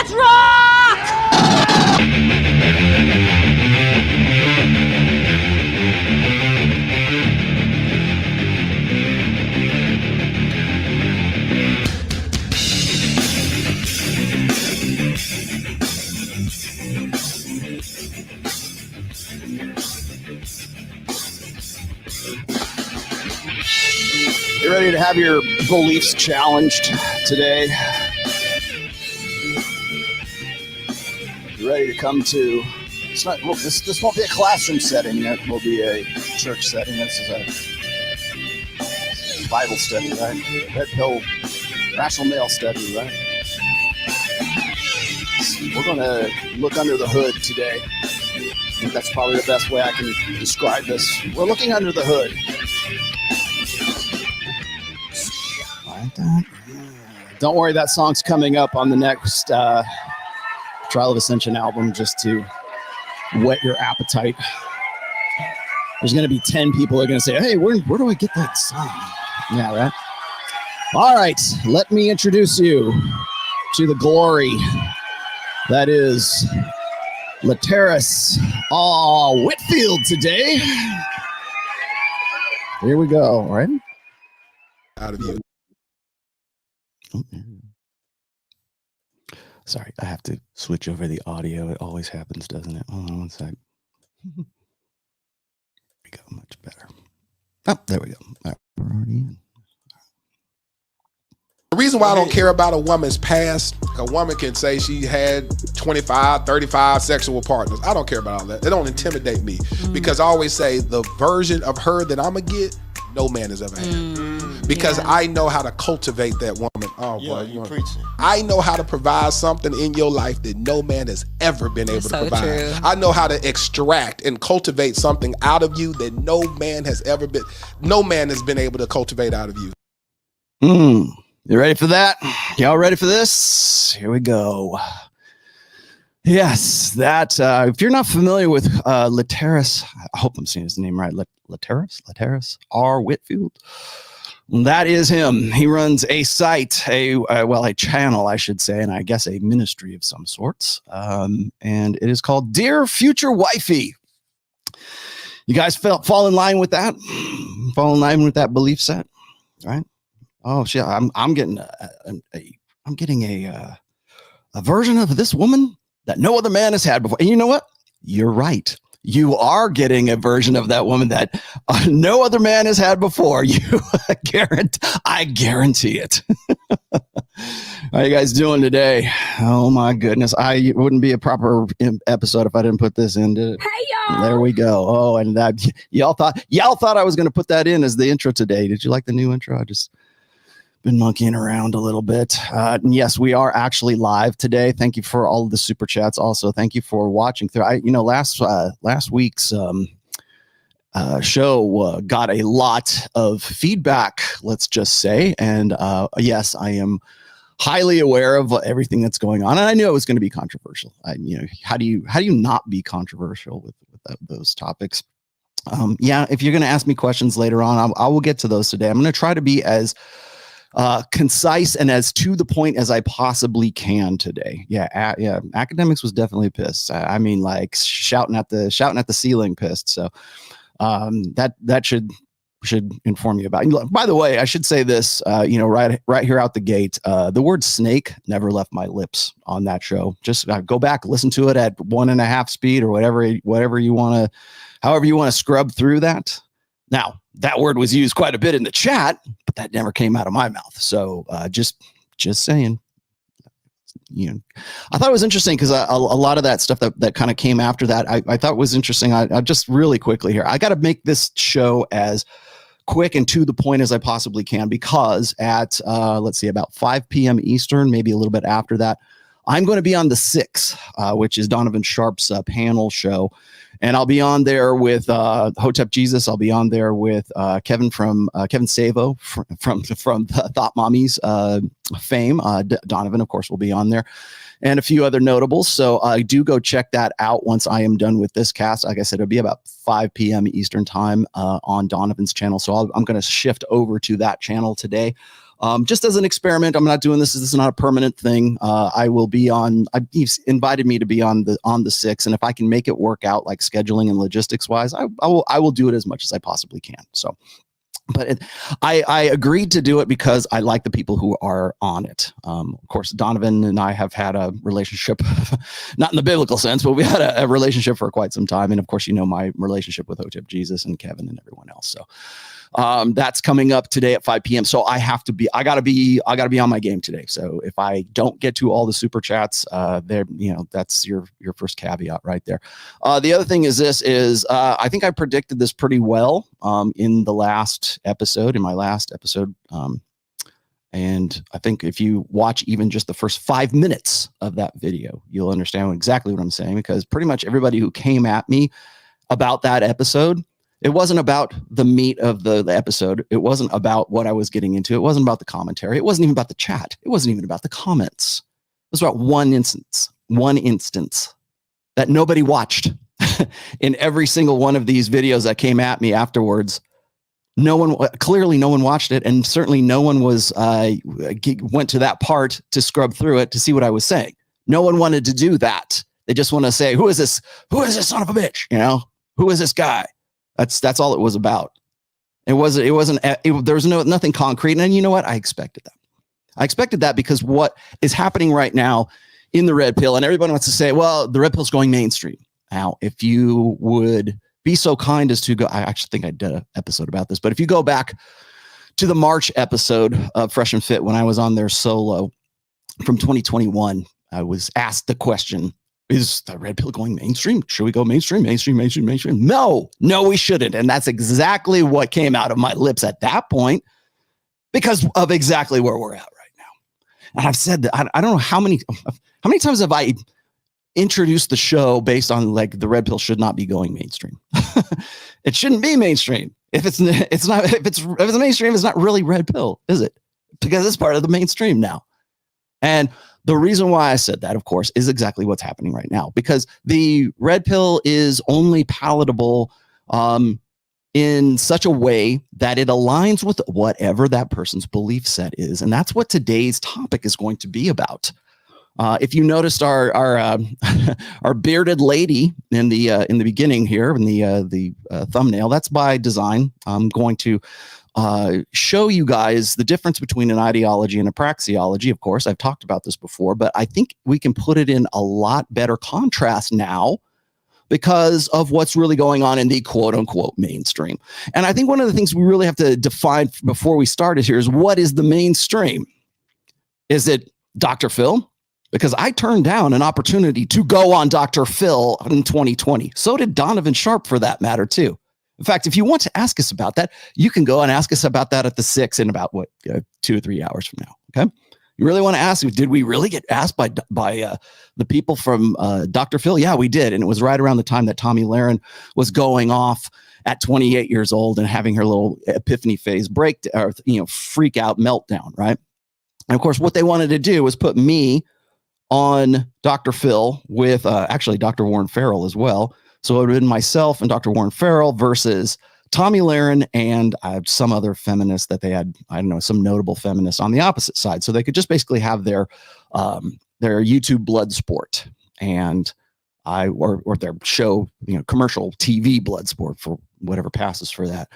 Let's rock! You ready to have your beliefs challenged today? You ready to come to? It's not. Well, this won't be a classroom setting. It will be a church setting. This is a Bible study, right? Redpill, rational male study, right? We're going to look under the hood today. I think that's probably the best way I can describe this. We're looking under the hood. Don't worry, that song's coming up on the next Trial of Ascension album, just to whet your appetite. There's going to be 10 people that are going to say, hey, where do I get that song? Yeah, right? All right, let me introduce you to the glory that is Lateris Whitfield today. Here we go, all right? Out of you. Sorry, I have to switch over the audio. It always happens, doesn't it? Hold on one sec. We go much better. Oh, there we go. All right, we're already in. The reason why I don't care about a woman's past, a woman can say she had 25, 35 sexual partners. I don't care about all that. They don't intimidate me because I always say the version of her that I'm going to get, no man has ever had. Because I know how to cultivate that woman. Oh, boy, you preaching. I know how to provide something in your life that no man has ever been able to provide. True. I know how to extract and cultivate something out of you that no man has been able to cultivate out of you. You ready for that? Y'all ready for this? Here we go. Yes, that if you're not familiar with Lateris, I hope I'm saying his name right. Lateris R. Whitfield. That is him. He runs a site, a channel, I should say, and I guess a ministry of some sorts. And it is called Dear Future Wifey. You guys fall in line with that? Fall in line with that belief set, right? Oh shit! I'm getting a version of this woman that no other man has had before. And you know what? You're right. You are getting a version of that woman that no other man has had before. I guarantee it. How are you guys doing today? Oh my goodness. It wouldn't be a proper episode if I didn't put this in, did it? Hey y'all. There we go. Oh, and that y'all thought I was going to put that in as the intro today. Did you like the new intro? I just been monkeying around a little bit. And yes, we are actually live today. Thank you for all of the super chats. Also, thank you for watching through. Last week's show got a lot of feedback, let's just say. And yes, I am highly aware of everything that's going on. And I knew it was going to be controversial. How do you not be controversial with those topics? If you're going to ask me questions later on, I will get to those today. I'm going to try to be as concise and as to the point as I possibly can today. Academics was definitely pissed. I mean, like shouting at the ceiling pissed. So that should inform you about. By the way, I should say this. Right here out the gate, the word snake never left my lips on that show. Just go back, listen to it at 1.5 speed or whatever you want to, however you want to scrub through that. Now, that word was used quite a bit in the chat, but that never came out of my mouth. So just saying, I thought it was interesting because a lot of that stuff that kind of came after that, I thought was interesting. I just really quickly here, I got to make this show as quick and to the point as I possibly can, because at, about 5 p.m. Eastern, maybe a little bit after that, I'm going to be on the 6th, which is Donovan Sharpe's panel show. And I'll be on there with Hotep Jesus. I'll be on there with Kevin Savo from the Thought Mommies fame. Donovan, of course, will be on there. and a few other notables. So I do go check that out once I am done with this cast. Like I said, it'll be about 5 p.m. Eastern time on Donovan's channel. So I'm going to shift over to that channel today. Just as an experiment, I'm not doing this. This is not a permanent thing. I will be on. He's invited me to be on the 6th, and if I can make it work out, like scheduling and logistics wise, I will do it as much as I possibly can. So, but I agreed to do it because I like the people who are on it. Of course, Donovan and I have had a relationship, not in the biblical sense, but we had a relationship for quite some time. And of course, you know my relationship with Hotep Jesus and Kevin and everyone else. So. That's coming up today at 5 p.m. So I gotta be on my game today. So if I don't get to all the super chats, there, that's your first caveat right there. The other thing is I think I predicted this pretty well, in my last episode. And I think if you watch even just the first 5 minutes of that video, you'll understand exactly what I'm saying, because pretty much everybody who came at me about that episode, it wasn't about the meat of the episode. It wasn't about what I was getting into. It wasn't about the commentary. It wasn't even about the chat. It wasn't even about the comments. It was about one instance that nobody watched. In every single one of these videos that came at me afterwards, no one watched it. And certainly no one went to that part to scrub through it to see what I was saying. No one wanted to do that. They just want to say, who is this son of a bitch? Who is this guy? That's all it was about. There was nothing concrete. And you know what? I expected that because what is happening right now in the red pill, and everybody wants to say, well, the red pill is going mainstream. Now, if you would be so kind as to go, I actually think I did an episode about this, but if you go back to the March episode of Fresh and Fit, when I was on there solo from 2021, I was asked the question, is the red pill going mainstream? Should we go mainstream? No, we shouldn't. And that's exactly what came out of my lips at that point, because of exactly where we're at right now. And I've said that I don't know how many times have I introduced the show based on like the red pill should not be going mainstream. It shouldn't be mainstream. If it's mainstream, it's not really red pill, is it? Because it's part of the mainstream now. And the reason why I said that, of course, is exactly what's happening right now, because the red pill is only palatable in such a way that it aligns with whatever that person's belief set is. And that's what today's topic is going to be about. If you noticed our bearded lady in the beginning here in the thumbnail, that's by design. I'm going to show you guys the difference between an ideology and a praxiology. Of course, I've talked about this before, but I think we can put it in a lot better contrast now because of what's really going on in the quote unquote mainstream. And I think one of the things we really have to define before we start here is, what is the mainstream? Is it Dr. Phill? Because I turned down an opportunity to go on Dr. Phill in 2020. So did Donovan Sharpe, for that matter, too. In fact, if you want to ask us about that, you can go and ask us about that at the 6 in about 2 or 3 hours from now. Okay. You really want to ask, did we really get asked by the people from Dr. Phill? Yeah, we did. And it was right around the time that Tomi Lahren was going off at 28 years old and having her little epiphany phase freak out meltdown. Right. And of course, what they wanted to do was put me on Dr. Phill with actually Dr. Warren Farrell as well. So it would have been myself and Dr. Warren Farrell versus Tomi Lahren and some other feminists that they had, some notable feminists on the opposite side. So they could just basically have their YouTube blood sport and or their show, commercial TV blood sport, for whatever passes for that.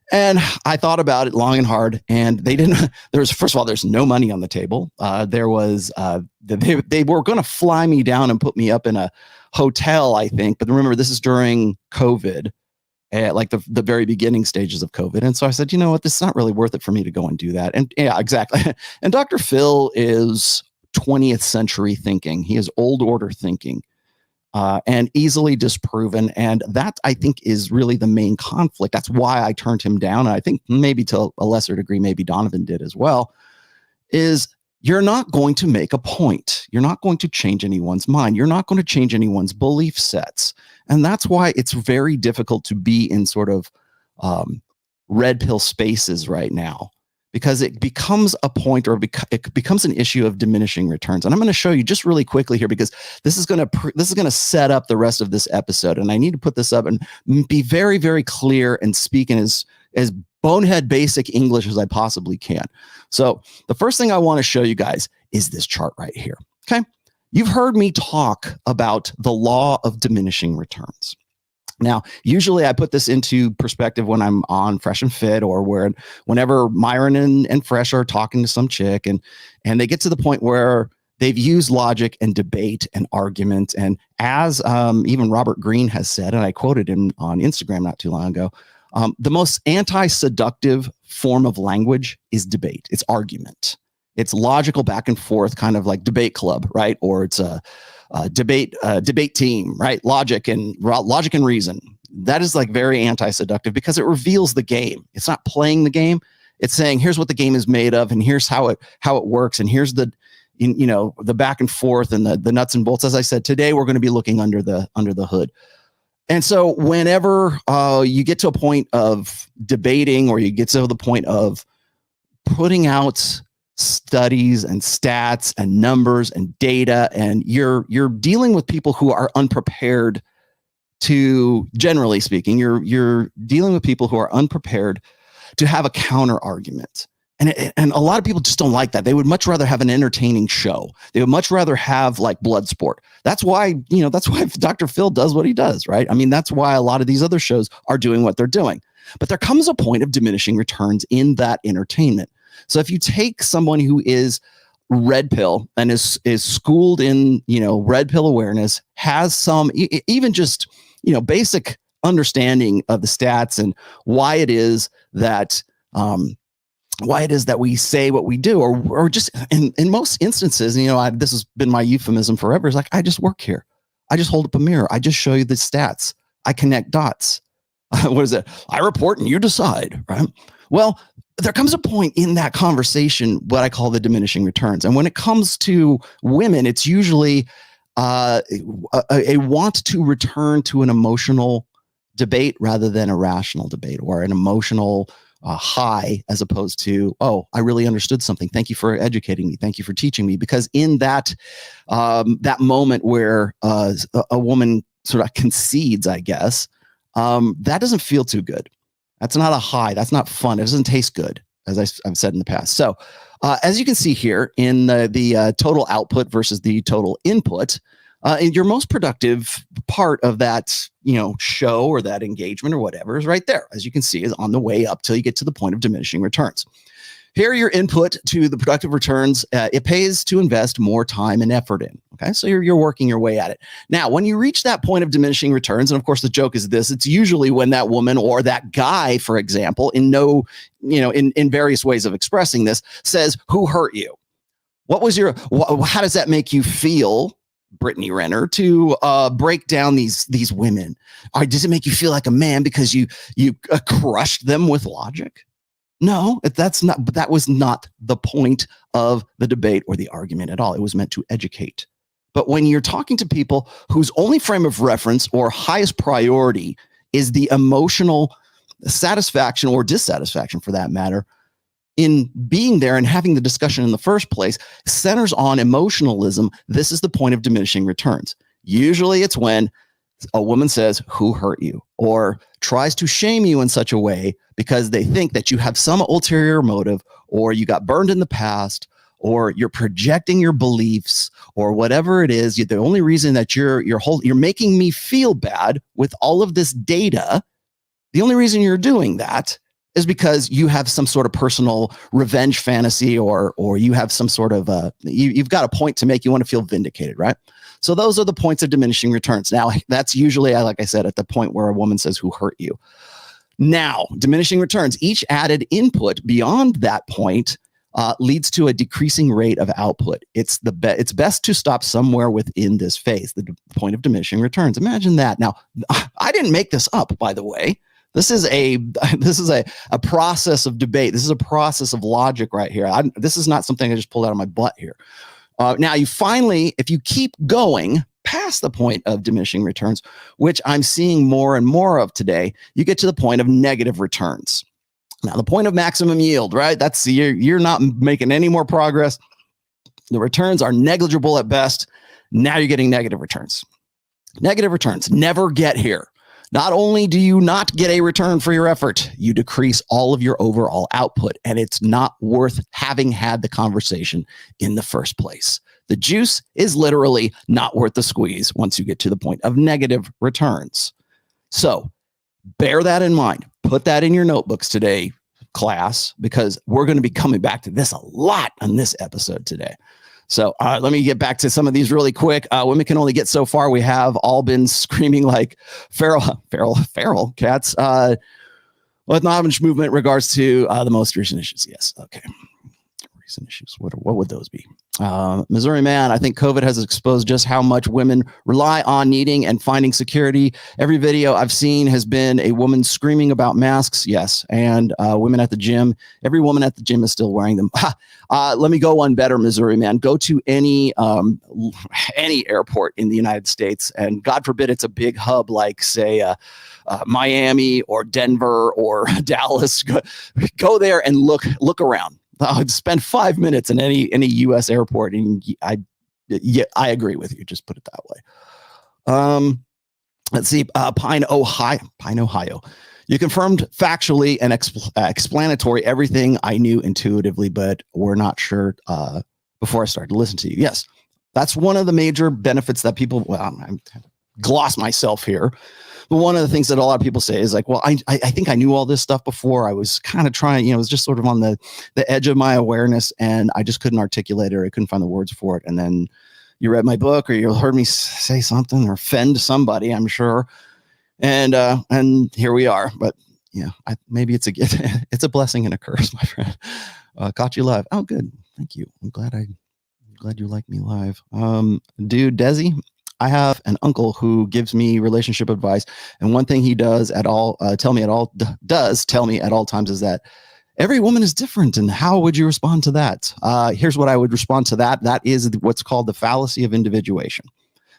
And I thought about it long and hard, and first of all, there's no money on the table. They were going to fly me down and put me up in a hotel, I think. But remember, this is during COVID, like the very beginning stages of COVID. And so I said, you know what, this is not really worth it for me to go and do that. And yeah, exactly. And Dr. Phill is 20th century thinking. He is old order thinking. And easily disproven. And that, I think, is really the main conflict. That's why I turned him down. And I think maybe to a lesser degree, maybe Donovan did as well, is you're not going to make a point. You're not going to change anyone's mind. You're not going to change anyone's belief sets. And that's why it's very difficult to be in sort of red pill spaces right now. because it becomes a point, or it becomes an issue of diminishing returns. And I'm going to show you just really quickly here, because this is going to set up the rest of this episode. And I need to put this up and be very, very clear and speak in as bonehead basic English as I possibly can. So the first thing I want to show you guys is this chart right here. Okay. You've heard me talk about the law of diminishing returns. Now, usually I put this into perspective when I'm on Fresh and Fit, or whenever Myron and Fresh are talking to some chick and they get to the point where they've used logic and debate and argument. And as even Robert Greene has said, and I quoted him on Instagram not too long ago, the most anti-seductive form of language is debate. It's argument. It's logical back and forth, kind of like debate club, right? Or it's a debate team, right? Logic and reason. That is like very anti-seductive, because it reveals the game. It's not playing the game. It's saying, here's what the game is made of, and here's how it works, and here's the back and forth and the nuts and bolts. As I said, today we're going to be looking under the hood. And so whenever you get to a point of debating, or you get to the point of putting out studies and stats and numbers and data, and you're dealing with people who are unprepared to, generally speaking, you're dealing with people who are unprepared to have a counter argument. And a lot of people just don't like that. They would much rather have an entertaining show. They would much rather have like blood sport. That's why Dr. Phill does what he does, right? I mean, that's why a lot of these other shows are doing what they're doing. But there comes a point of diminishing returns in that entertainment. So if you take someone who is red pill and is schooled in, red pill awareness, has some, even just, basic understanding of the stats and why it is that we say what we do, or just in most instances, this has been my euphemism forever. It's like, I just work here. I just hold up a mirror. I just show you the stats. I connect dots. What is it? I report and you decide, right? Well, there comes a point in that conversation, what I call the diminishing returns. And when it comes to women, it's usually a want to return to an emotional debate rather than a rational debate, or an emotional high, as opposed to, oh, I really understood something. Thank you for educating me. Thank you for teaching me. Because in that moment where a woman sort of concedes, I guess, that doesn't feel too good. That's not a high. That's not fun. It doesn't taste good, as I've said in the past. So as you can see here in the total output versus the total input, in your most productive part of that, show or that engagement or whatever is right there. As you can see, is on the way up till you get to the point of diminishing returns. Here are your input to the productive returns. It pays to invest more time and effort in. Okay, so you're working your way at it. Now, when you reach that point of diminishing returns, and of course the joke is this: it's usually when that woman or that guy, for example, in various ways of expressing this, says, "Who hurt you? What was how does that make you feel, Brittany Renner, to break down these women? Or does it make you feel like a man because you crushed them with logic?" No, that was not the point of the debate or the argument at all. It was meant to educate. But when you're talking to people whose only frame of reference or highest priority is the emotional satisfaction or dissatisfaction, for that matter, in being there and having the discussion in the first place, centers on emotionalism, this is the point of diminishing returns. Usually it's when a woman says, "Who hurt you?" or tries to shame you in such a way because they think that you have some ulterior motive, or you got burned in the past, or you're projecting your beliefs, or whatever it is. The only reason that you're making me feel bad with all of this data, the only reason you're doing that is because you have some sort of personal revenge fantasy, or you have some sort of you've got a point to make. You want to feel vindicated, right? So those are the points of diminishing returns. Now, that's usually, like I said, at the point where a woman says, "Who hurt you?" Now, diminishing returns, each added input beyond that point leads to a decreasing rate of output. It's best to stop somewhere within this phase, the point of diminishing returns. Imagine that. Now, I didn't make this up, by the way. This is a process of debate. This is a process of logic right here. This is not something I just pulled out of my butt here. Now, if you keep going past the point of diminishing returns, which I'm seeing more and more of today, you get to the point of negative returns. Now, the point of maximum yield, right? That's you're not making any more progress. The returns are negligible at best. Now you're getting negative returns. Negative returns never get here. Not only do you not get a return for your effort, you decrease all of your overall output, and it's not worth having had the conversation in the first place. The juice is literally not worth the squeeze once you get to the point of negative returns. So bear that in mind. Put that in your notebooks today, class, because we're going to be coming back to this a lot on this episode today. So let me get back to some of these really quick. Women can only get so far. We have all been screaming like feral cats. With knowledge movement in regards to the most recent issues. Yes. Okay. Recent issues. What would those be? Missouri man, I think COVID has exposed just how much women rely on needing and finding security. Every video I've seen has been a woman screaming about masks. Yes. And women at the gym. Every woman at the gym is still wearing them. Let me go one better, Missouri man. Go to any airport in the United States, and God forbid it's a big hub like, say, Miami or Denver or Dallas. Go there and look around. Spend 5 minutes in any U.S. airport, and I agree with you. Just put it that way. Let's see. Pine, Ohio. You confirmed factually and explanatory everything I knew intuitively, but were not sure before I started to listen to you. Yes, that's one of the major benefits that people. Well, I'm gloss myself here. But one of the things that a lot of people say is like, well, I think I knew all this stuff before. I was kind of trying, it was just sort of on the edge of my awareness, and I just couldn't articulate it, or I couldn't find the words for it. And then you read my book, or you heard me say something or offend somebody, I'm sure. And here we are. But yeah, maybe it's a blessing and a curse, my friend. Caught you live. Oh, good. Thank you. I'm glad you like me live. Dude, Desi. I have an uncle who gives me relationship advice, and one thing he does tell me at all times is that every woman is different. And how would you respond to that? Here's what I would respond to that. That is what's called the fallacy of individuation.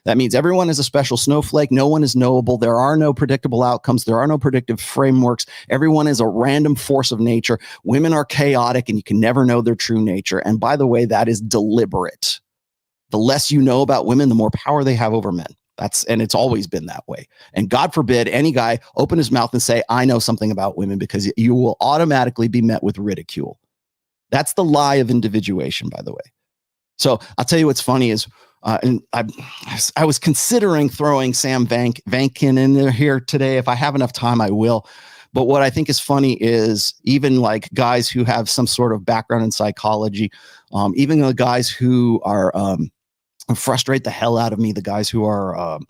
That means everyone is a special snowflake. No one is knowable. There are no predictable outcomes. There are no predictive frameworks. Everyone is a random force of nature. Women are chaotic, and you can never know their true nature. And by the way, that is deliberate. The less you know about women, the more power they have over men. And it's always been that way. And God forbid any guy open his mouth and say, I know something about women, because you will automatically be met with ridicule. That's the lie of individuation, by the way. So I'll tell you what's funny is, and I was considering throwing Sam Vankin in there here today. If I have enough time, I will. But what I think is funny is even like guys who have some sort of background in psychology, even the guys who are frustrate the hell out of me, the guys who are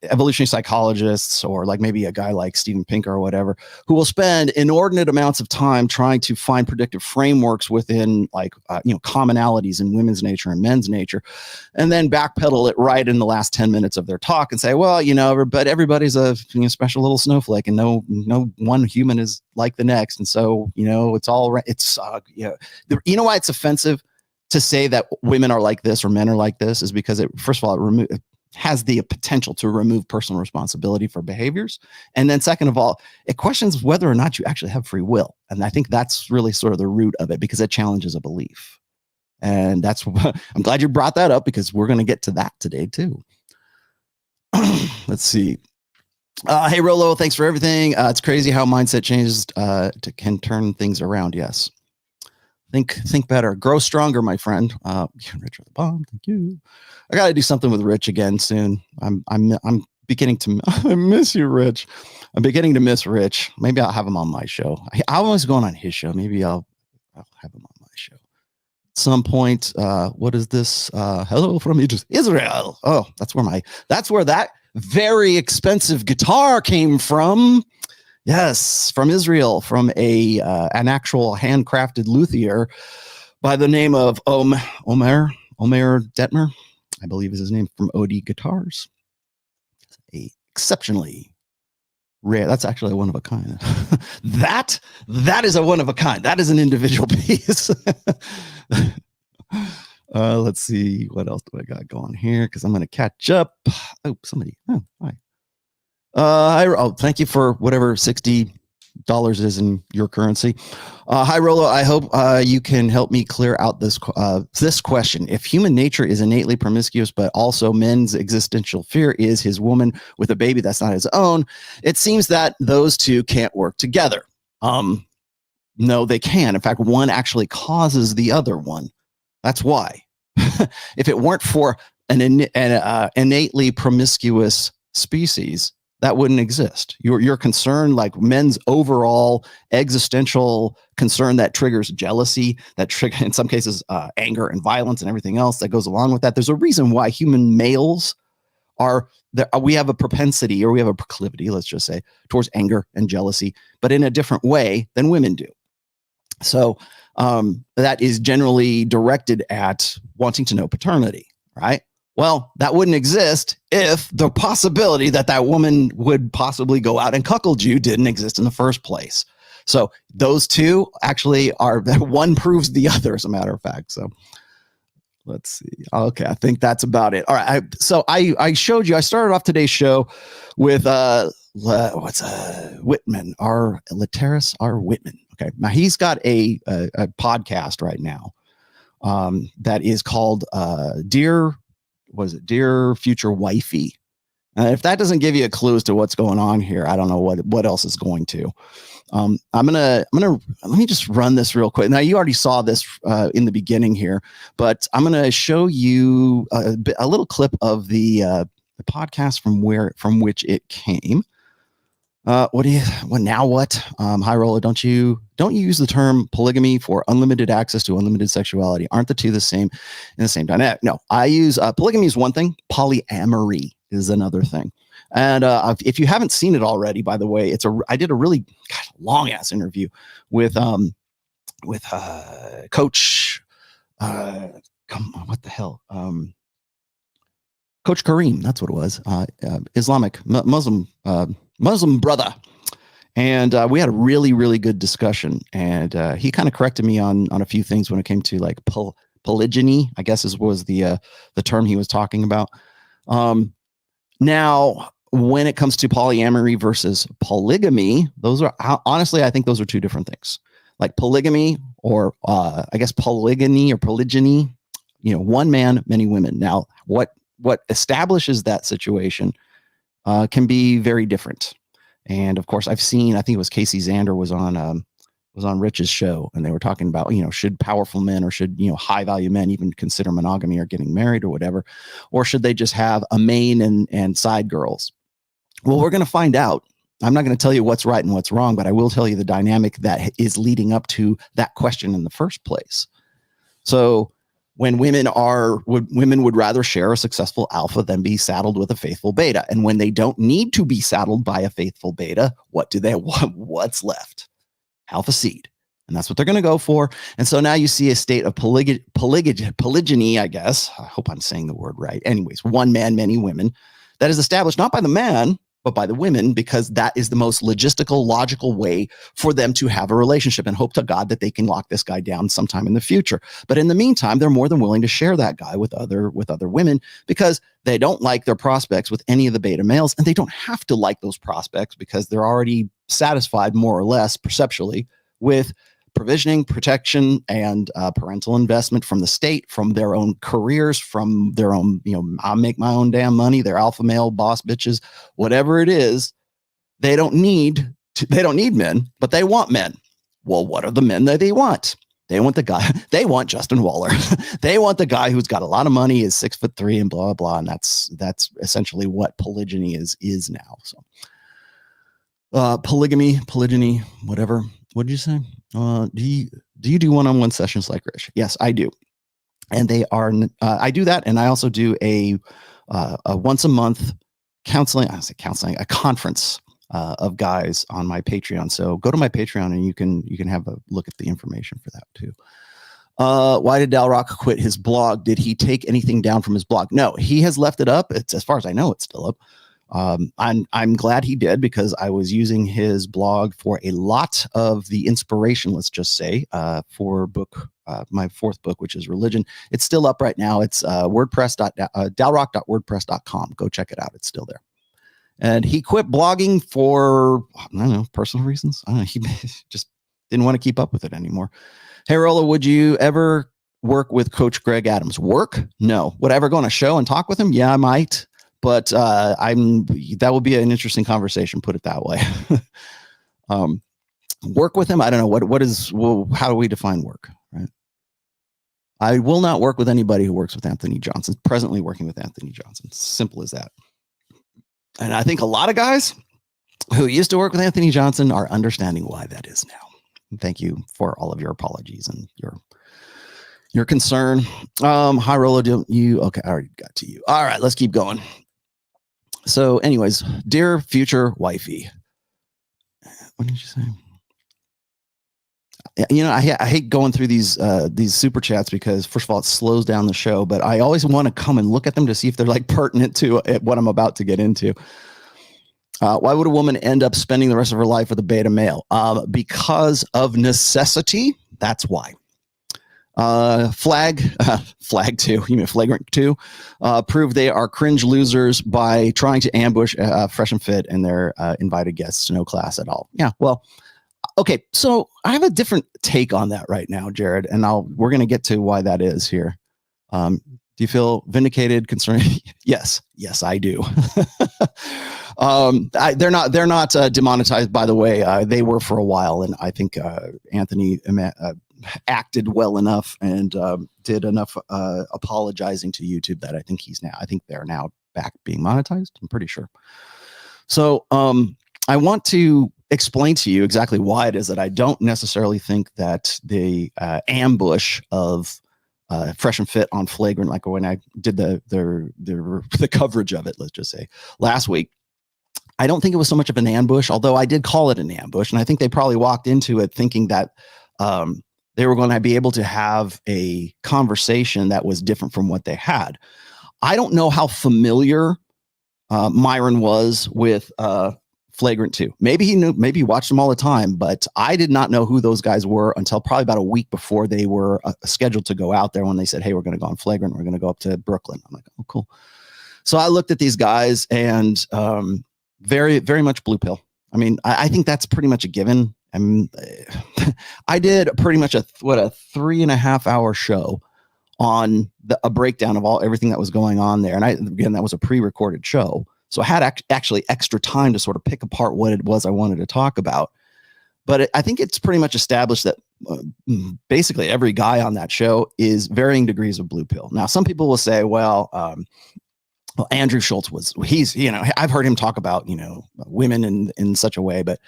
evolutionary psychologists, or like maybe a guy like Steven Pinker or whatever, who will spend inordinate amounts of time trying to find predictive frameworks within commonalities in women's nature and men's nature, and then backpedal it right in the last 10 minutes of their talk and say, well, but everybody's a special little snowflake, and no one human is like the next. And so, it's all right. It's, why it's offensive to say that women are like this or men are like this is because first of all, it has the potential to remove personal responsibility for behaviors. And then second of all, it questions whether or not you actually have free will. And I think that's really sort of the root of it, because it challenges a belief. And I'm glad you brought that up, because we're going to get to that today too. Let's see. Hey, Rollo, thanks for everything. It's crazy how mindset changes can turn things around. Yes. Think better, grow stronger, my friend. Rich with the bomb. Thank you. I got to do something with Rich again soon. I'm beginning to. I miss you, Rich. I'm beginning to miss Rich. Maybe I'll have him on my show. I'm always going on his show. Maybe I'll have him on my show at some point. What is this? Hello from Israel. Oh, that's where that very expensive guitar came from. Yes, from Israel, from an actual handcrafted luthier by the name of Omer Detmer, I believe is his name, from OD Guitars. A exceptionally rare. That's actually a one of a kind. that is a one of a kind. That is an individual piece. Let's see, what else do I got going here? Because I'm going to catch up. Oh, somebody. Oh, hi. Thank you for whatever 60 dollars is in your currency. Hi, Rollo. I hope you can help me clear out this question. If human nature is innately promiscuous, but also men's existential fear is his woman with a baby that's not his own, it seems that those two can't work together. No, they can. In fact, one actually causes the other one. That's why. If it weren't for an innately promiscuous species, that wouldn't exist. Your concern, like men's overall existential concern that triggers jealousy, that trigger in some cases anger and violence and everything else that goes along with that. There's a reason why human males are there. We have a propensity, or we have a proclivity, let's just say, towards anger and jealousy, but in a different way than women do. So that is generally directed at wanting to know paternity, right? Well, that wouldn't exist if the possibility that that woman would possibly go out and cuckold you didn't exist in the first place. So those two actually are, one proves the other, as a matter of fact. So let's see. Okay, I think that's about it. All right. So I showed you, I started off today's show with Whitman, Lateris R. Whitman. Okay. Now he's got a podcast right now that is called Dear Future Wifey. If that doesn't give you a clue as to what's going on here, I don't know what else is going to. Let me just run this real quick. Now you already saw this in the beginning here, but I'm going to show you a little clip of the podcast from which it came. Hi, Rollo, don't you use the term polygamy for unlimited access to unlimited sexuality? Aren't the two the same in the same dynamic? No, I use polygamy is one thing. Polyamory is another thing. And if you haven't seen it already, by the way, I did a really long ass interview with Coach, what the hell? Coach Kareem, that's what it was. Islamic Muslim brother. And we had a really, really good discussion. And he kind of corrected me on a few things when it came to like polygyny, I guess was the term he was talking about. Now, when it comes to polyamory versus polygamy, those are honestly, I think those are two different things. Like polygamy, or I guess polygyny or polygyny, one man, many women. Now, what establishes that situation can be very different. And of course, I think it was Casey Zander was on Rich's show, and they were talking about, should powerful men or should, high value men even consider monogamy or getting married or whatever, or should they just have a main and side girls? Well, we're going to find out. I'm not going to tell you what's right and what's wrong, but I will tell you the dynamic that is leading up to that question in the first place. So when women would rather share a successful alpha than be saddled with a faithful beta. And when they don't need to be saddled by a faithful beta, what do they want? What's left? Alpha seed. And that's what they're going to go for. And so now you see a state of polygyny, I guess. I hope I'm saying the word right. Anyways, one man, many women, that is established not by the man, but by the women, because that is the most logistical, logical way for them to have a relationship and hope to God that they can lock this guy down sometime in the future. But in the meantime, they're more than willing to share that guy with other women because they don't like their prospects with any of the beta males, and they don't have to like those prospects because they're already satisfied more or less perceptually with provisioning, protection, and parental investment from the state, from their own careers, from their own, I'll make my own damn money. They're alpha male boss bitches, whatever it is. They don't need men, but they want men. Well, what are the men that they want? They want the guy. They want Justin Waller. They want the guy who's got a lot of money, is 6'3" and blah blah. And that's essentially what polygyny is now. So, polygyny, whatever. What did you say? Do you do one-on-one sessions like Rich? Yes, I do. And they are, I do that. And I also do a once a month a conference of guys on my Patreon. So go to my Patreon and you can have a look at the information for that too. Why did Dalrock quit his blog? Did he take anything down from his blog? No, he has left it up. It's, as far as I know, it's still up. I'm glad he did, because I was using his blog for a lot of the inspiration, let's just say, for my fourth book, which is Religion. It's still up right now. It's dalrock.wordpress.com. Go check it out. It's still there. And he quit blogging for, I don't know, personal reasons. I don't know. He just didn't want to keep up with it anymore. Hey, Rollo, would you ever work with Coach Greg Adams? Work? No. Would I ever go on a show and talk with him? Yeah, I might. But that would be an interesting conversation, put it that way. Work with him? I don't know. How do we define work? Right? I will not work with anybody who works with Anthony Johnson, presently working with Anthony Johnson. Simple as that. And I think a lot of guys who used to work with Anthony Johnson are understanding why that is now. Thank you for all of your apologies and your concern. Hi, Rollo. Okay, I already got to you. All right, let's keep going. So anyways, dear future wifey. What did you say? You know, I hate going through these super chats because first of all, it slows down the show, but I always want to come and look at them to see if they're like pertinent to what I'm about to get into. Why would a woman end up spending the rest of her life with a beta male? Because of necessity. That's why. Flag 2, you mean Flagrant 2, prove they are cringe losers by trying to ambush Fresh and Fit and their invited guests to no class at all. Yeah, well, okay, so I have a different take on that right now, Jared, and we're going to get to why that is here. Do you feel vindicated concerning? Yes, I do. They're not demonetized, by the way. They were for a while, and I think Anthony acted well enough and did enough apologizing to YouTube that I think they're now back being monetized. I'm pretty sure. So I want to explain to you exactly why it is that I don't necessarily think that the ambush of Fresh and Fit on Flagrant, like when I did the coverage of it, let's just say last week, I don't think it was so much of an ambush, although I did call it an ambush. And I think they probably walked into it thinking that they were going to be able to have a conversation that was different from what they had. I don't know how familiar Myron was with Flagrant 2. Maybe he watched them all the time, but I did not know who those guys were until probably about a week before they were scheduled to go out there when they said, hey, we're going to go on Flagrant. We're going to go up to Brooklyn. I'm like, oh, cool. So I looked at these guys and very, very much blue pill. I mean, I think that's pretty much a given. I mean, I did pretty much a 3.5 hour show on a breakdown of everything that was going on there. And again, that was a pre-recorded show. So I had actually extra time to sort of pick apart what it was I wanted to talk about. But I think it's pretty much established that basically every guy on that show is varying degrees of blue pill. Now, some people will say, well, Andrew Schultz I've heard him talk about, women in such a way, but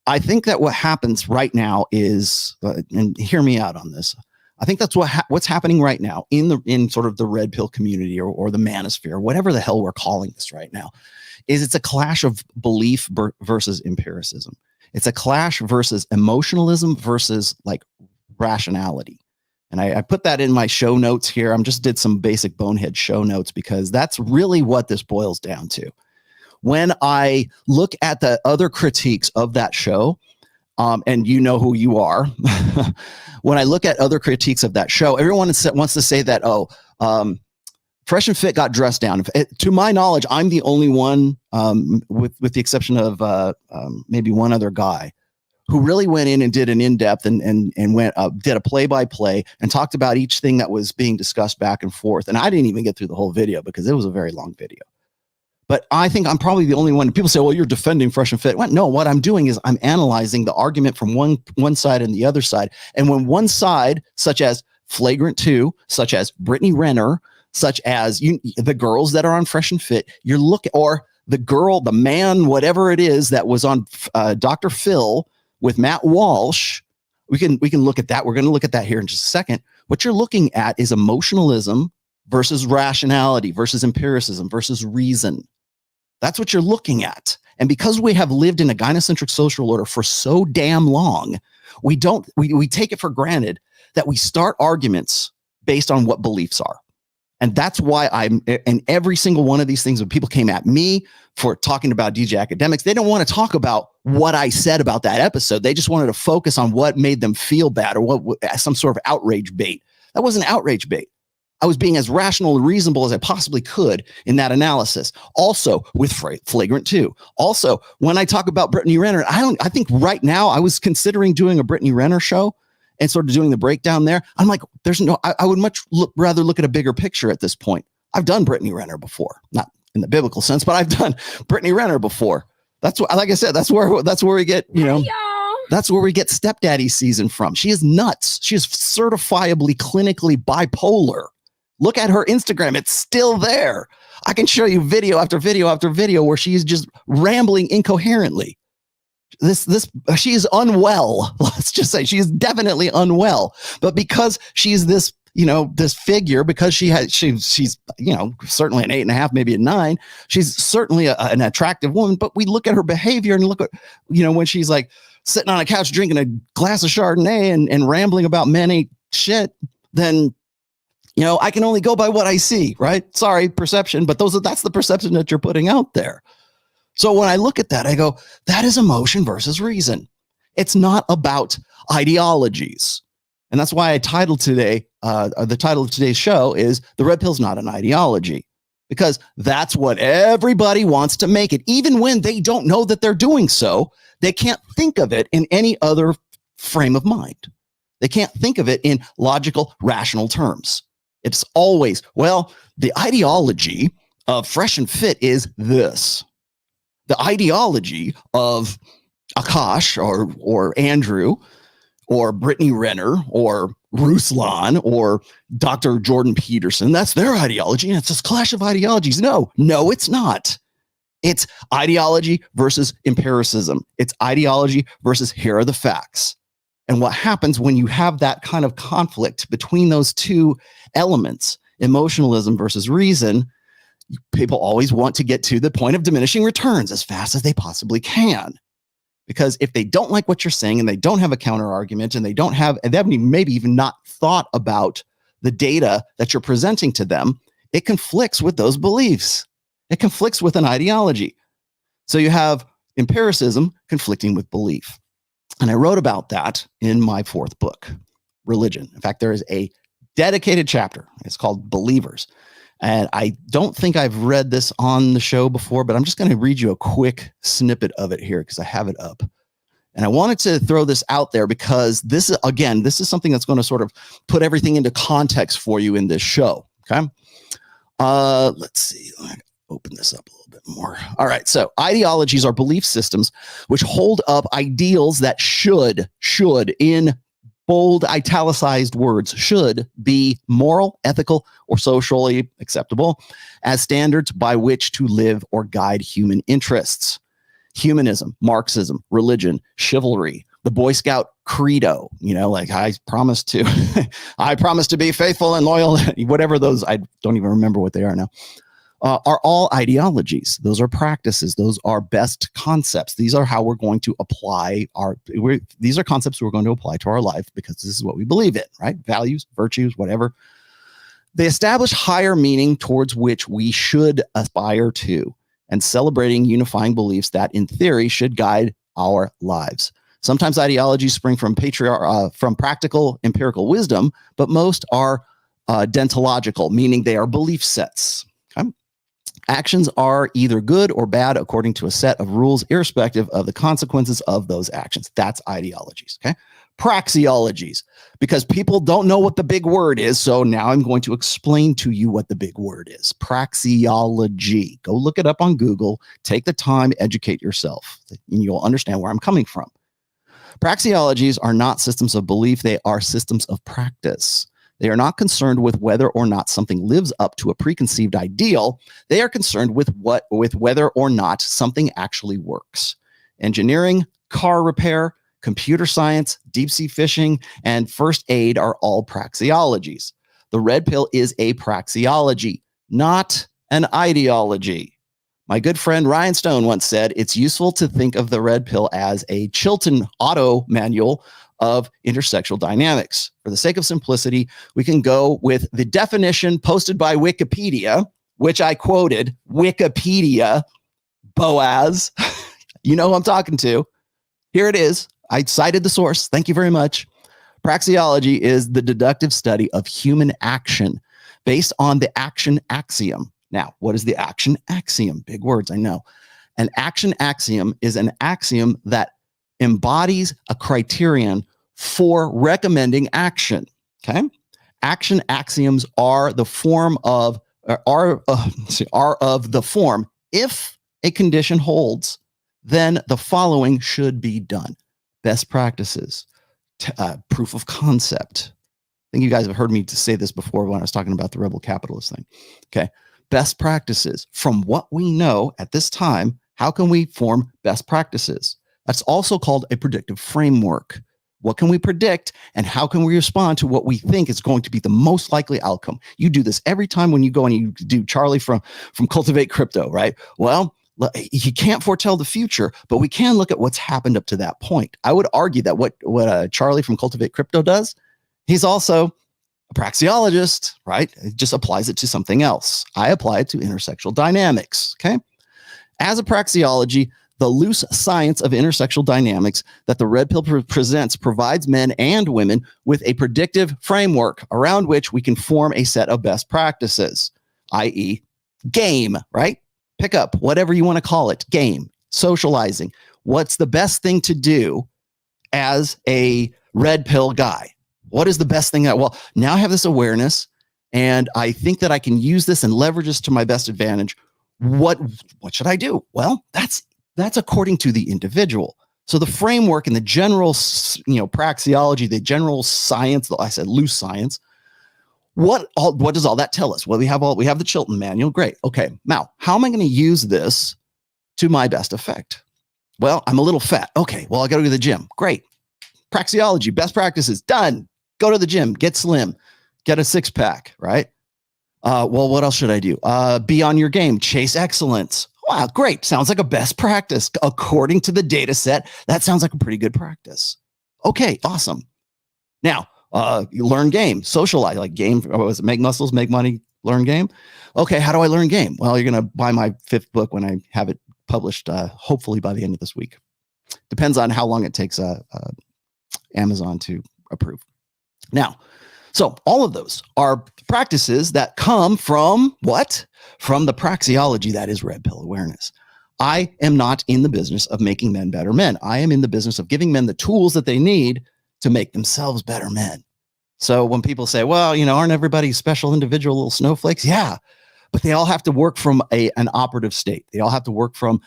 I think that what happens right now is, and hear me out on this, I think that's what's happening right now in sort of the red pill community or the manosphere, whatever the hell we're calling this right now, is it's a clash of belief versus empiricism. It's a clash versus emotionalism versus like rationality. And I put that in my show notes here. I'm just did some basic bonehead show notes because that's really what this boils down to. When I look at the other critiques of that show, and you know who you are, when I look at other critiques of that show, everyone wants to say that, Fresh and Fit got dressed down. To my knowledge, I'm the only one, with the exception of maybe one other guy, who really went in and did an in-depth and did a play-by-play and talked about each thing that was being discussed back and forth. And I didn't even get through the whole video because it was a very long video. But I think I'm probably the only one. People say, well, you're defending Fresh and Fit. Well, no, what I'm doing is I'm analyzing the argument from one side and the other side. And when one side, such as Flagrant 2, such as Brittany Renner, such as the girls that are on Fresh and Fit, you're looking, or the man, whatever it is that was on Dr. Phill with Matt Walsh, we can look at that. We're going to look at that here in just a second. What you're looking at is emotionalism versus rationality versus empiricism versus reason. That's what you're looking at. And because we have lived in a gynocentric social order for so damn long, we take it for granted that we start arguments based on what beliefs are. And that's why I'm in every single one of these things. When people came at me for talking about DJ academics, they don't want to talk about what I said about that episode. They just wanted to focus on what made them feel bad or what some sort of outrage bait. That wasn't outrage bait. I was being as rational and reasonable as I possibly could in that analysis. Also with Flagrant 2. Also, when I talk about Brittany Renner, I think right now I was considering doing a Brittany Renner show and sort of doing the breakdown there. I'm like, I would much rather look at a bigger picture at this point. I've done Brittany Renner before, not in the biblical sense, but I've done Brittany Renner before. That's what, like I said, that's where we get, that's where we get stepdaddy season from. She is nuts. She is certifiably clinically bipolar. Look at her Instagram. It's still there. I can show you video after video after video where she is just rambling incoherently. She is unwell. Let's just say she is definitely unwell. But because she's this, this figure, because she's certainly an 8.5, maybe a 9. She's certainly an attractive woman. But we look at her behavior and look at, when she's like sitting on a couch drinking a glass of Chardonnay and rambling about men ain't shit, then I can only go by what I see, right? Sorry, perception, but that's the perception that you're putting out there. So when I look at that, I go, that is emotion versus reason. It's not about ideologies. And that's why I titled today, the title of today's show is The Red Pill's Not an Ideology, because that's what everybody wants to make it. Even when they don't know that they're doing so, they can't think of it in any other frame of mind. They can't think of it in logical, rational terms. It's always, the ideology of Fresh and Fit is this. The ideology of Akash or Andrew or Brittany Renner or Ruslan or Dr. Jordan Peterson, that's their ideology. And it's this clash of ideologies. No, it's not. It's ideology versus empiricism. It's ideology versus here are the facts. And what happens when you have that kind of conflict between those two elements, emotionalism versus reason, people always want to get to the point of diminishing returns as fast as they possibly can. Because if they don't like what you're saying and they don't have a counter argument and they haven't maybe even not thought about the data that you're presenting to them, it conflicts with those beliefs. It conflicts with an ideology. So you have empiricism conflicting with belief. And I wrote about that in my 4th book, Religion. In fact, there is a dedicated chapter. It's called Beliebers. And I don't think I've read this on the show before, but I'm just going to read you a quick snippet of it here because I have it up. And I wanted to throw this out there because this is something that's going to sort of put everything into context for you in this show. Okay. Let's see. Let me open this up a little bit more. All right. So ideologies are belief systems which hold up ideals that should in bold italicized words, should be moral, ethical, or socially acceptable as standards by which to live or guide human interests. Humanism, Marxism, religion, chivalry, the Boy Scout credo, like I promise to be faithful and loyal, whatever those, I don't even remember what they are now, are all ideologies. Those are practices. Those are best concepts. These are how we're going to apply these are concepts we're going to apply to our life because this is what we believe in, right? Values, virtues, whatever. They establish higher meaning towards which we should aspire to and celebrating unifying beliefs that in theory should guide our lives. Sometimes ideologies spring from practical empirical wisdom, but most are deontological, meaning they are belief sets. Okay? Actions are either good or bad according to a set of rules, irrespective of the consequences of those actions. That's ideologies. Okay. Praxiologies, because people don't know what the big word is. So now I'm going to explain to you what the big word is. Praxiology. Go look it up on Google. Take the time, educate yourself, and you'll understand where I'm coming from. Praxiologies are not systems of belief. They are systems of practice. They are not concerned with whether or not something lives up to a preconceived ideal. They are concerned with whether or not something actually works. Engineering, car repair, computer science, deep sea fishing, and first aid are all praxiologies. The red pill is a praxiology, not an ideology. My good friend Ryan Stone once said, it's useful to think of the red pill as a Chilton Auto manual of intersexual dynamics. For the sake of simplicity, we can go with the definition posted by Wikipedia, which I quoted, Wikipedia, Boaz. You know who I'm talking to. Here it is. I cited the source. Thank you very much. Praxiology is the deductive study of human action based on the action axiom. Now, what is the action axiom? Big words, I know. An action axiom is an axiom that embodies a criterion for recommending action. Okay. Action axioms are the form of, are of the form. If a condition holds, then the following should be done. Best practices, proof of concept. I think you guys have heard me say this before when I was talking about the rebel capitalist thing. Okay. Best practices. From what we know at this time, how can we form best practices? That's also called a predictive framework. What can we predict and how can we respond to what we think is going to be the most likely outcome? You do this every time when you go and you do Charlie from Cultivate Crypto, right? Well, you can't foretell the future, but we can look at what's happened up to that point. I would argue that what Charlie from Cultivate Crypto does, he's also a praxiologist, right? It just applies it to something else. I apply it to intersexual dynamics, okay? As a praxiology, the loose science of intersexual dynamics that the red pill presents provides men and women with a predictive framework around which we can form a set of best practices, i.e. game, right? Pick up whatever you want to call it, game, socializing. What's the best thing to do as a red pill guy? What is the best thing well, now I have this awareness and I think that I can use this and leverage this to my best advantage. What should I do? Well, that's according to the individual. So the framework and the general, praxiology, the general science, I said loose science, what does all that tell us? Well, we have the Chilton manual. Great. Okay. Now, how am I going to use this to my best effect? Well, I'm a little fat. Okay. Well, I got to go to the gym. Great. Praxiology, best practices, done. Go to the gym, get slim, get a six pack, right? Well, what else should I do? Be on your game, chase excellence. Wow, great. Sounds like a best practice. According to the data set, that sounds like a pretty good practice. Okay, awesome. Now, you learn game, socialize, like game, was it make muscles, make money, learn game? Okay, how do I learn game? Well, you're going to buy my 5th book when I have it published, hopefully by the end of this week. Depends on how long it takes Amazon to approve. Now, so all of those are practices that come from what? From the praxiology that is red pill awareness. I am not in the business of making men better men. I am in the business of giving men the tools that they need to make themselves better men. So when people say, well, aren't everybody special individual little snowflakes? Yeah, but they all have to work from an operative state. They all have to work from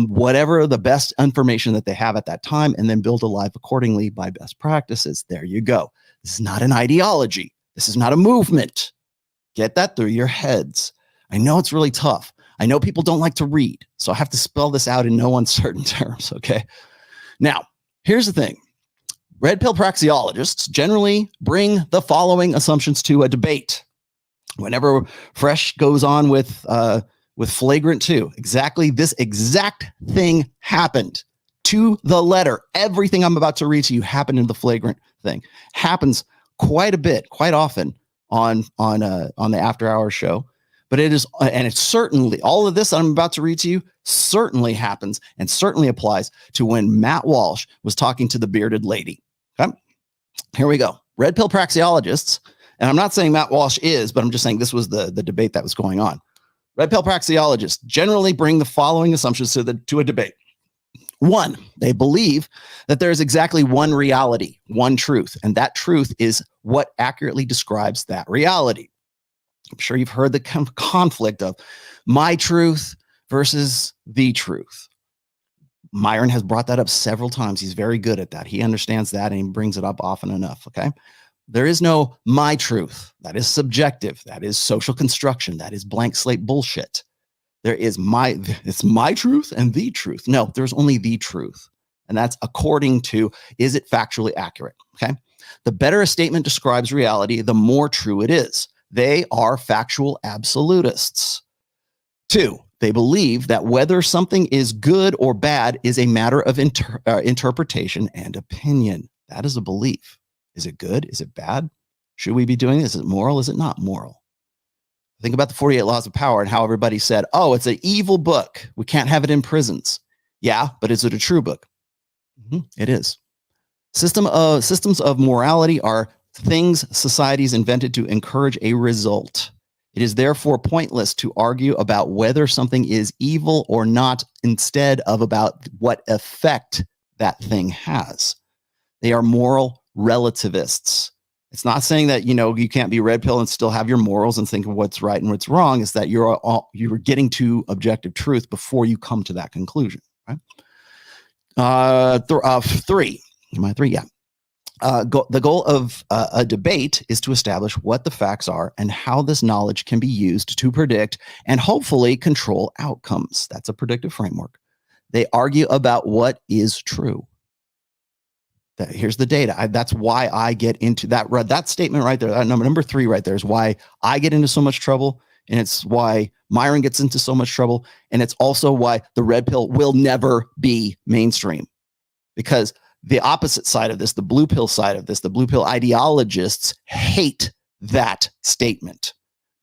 whatever the best information that they have at that time and then build a life accordingly by best practices. There you go. This is not an ideology. This is not a movement. Get that through your heads. I know it's really tough. I know people don't like to read, so I have to spell this out in no uncertain terms, okay? Now, here's the thing. Red pill praxiologists generally bring the following assumptions to a debate. Whenever Fresh goes on with Flagrant 2, exactly this exact thing happened to the letter. Everything I'm about to read to you happened in the Flagrant thing. Happens quite a bit, quite often on the After Hours show. But it is, and it's certainly, all of this I'm about to read to you certainly happens and certainly applies to when Matt Walsh was talking to the bearded lady. Okay, here we go. Red pill praxiologists, and I'm not saying Matt Walsh is, but I'm just saying this was the debate that was going on. Red pill praxiologists generally bring the following assumptions to a debate. 1, they believe that there is exactly one reality, one truth, and that truth is what accurately describes that reality. I'm sure you've heard the conflict of my truth versus the truth. Myron has brought that up several times. He's very good at that. He understands that and he brings it up often enough. Okay. There is no my truth. That is subjective. That is social construction. That is blank slate bullshit. There is it's my truth and the truth. No, there's only the truth. And that's according to, is it factually accurate? Okay. The better a statement describes reality, the more true it is. They are factual absolutists. 2, they believe that whether something is good or bad is a matter of interpretation and opinion. That is a belief. Is it good? Is it bad? Should we be doing this? Is it moral? Is it not moral? Think about the 48 Laws of Power and how everybody said, oh, it's an evil book. We can't have it in prisons. Yeah, but is it a true book? It is. Systems of morality are things societies invented to encourage a result. It is therefore pointless to argue about whether something is evil or not, instead of about what effect that thing has. They are moral relativists. It's not saying that, you can't be red pill and still have your morals and think of what's right and what's wrong. It's that you're getting to objective truth before you come to that conclusion. Right? Three. Am I three? Yeah. The goal of a debate is to establish what the facts are and how this knowledge can be used to predict and hopefully control outcomes. That's a predictive framework. They argue about what is true. Here's the data. That's why I get into that statement right there. That number 3 right there is why I get into so much trouble. And it's why Myron gets into so much trouble. And it's also why the red pill will never be mainstream, because the opposite side of this, the blue pill side of this, the blue pill ideologists hate that statement.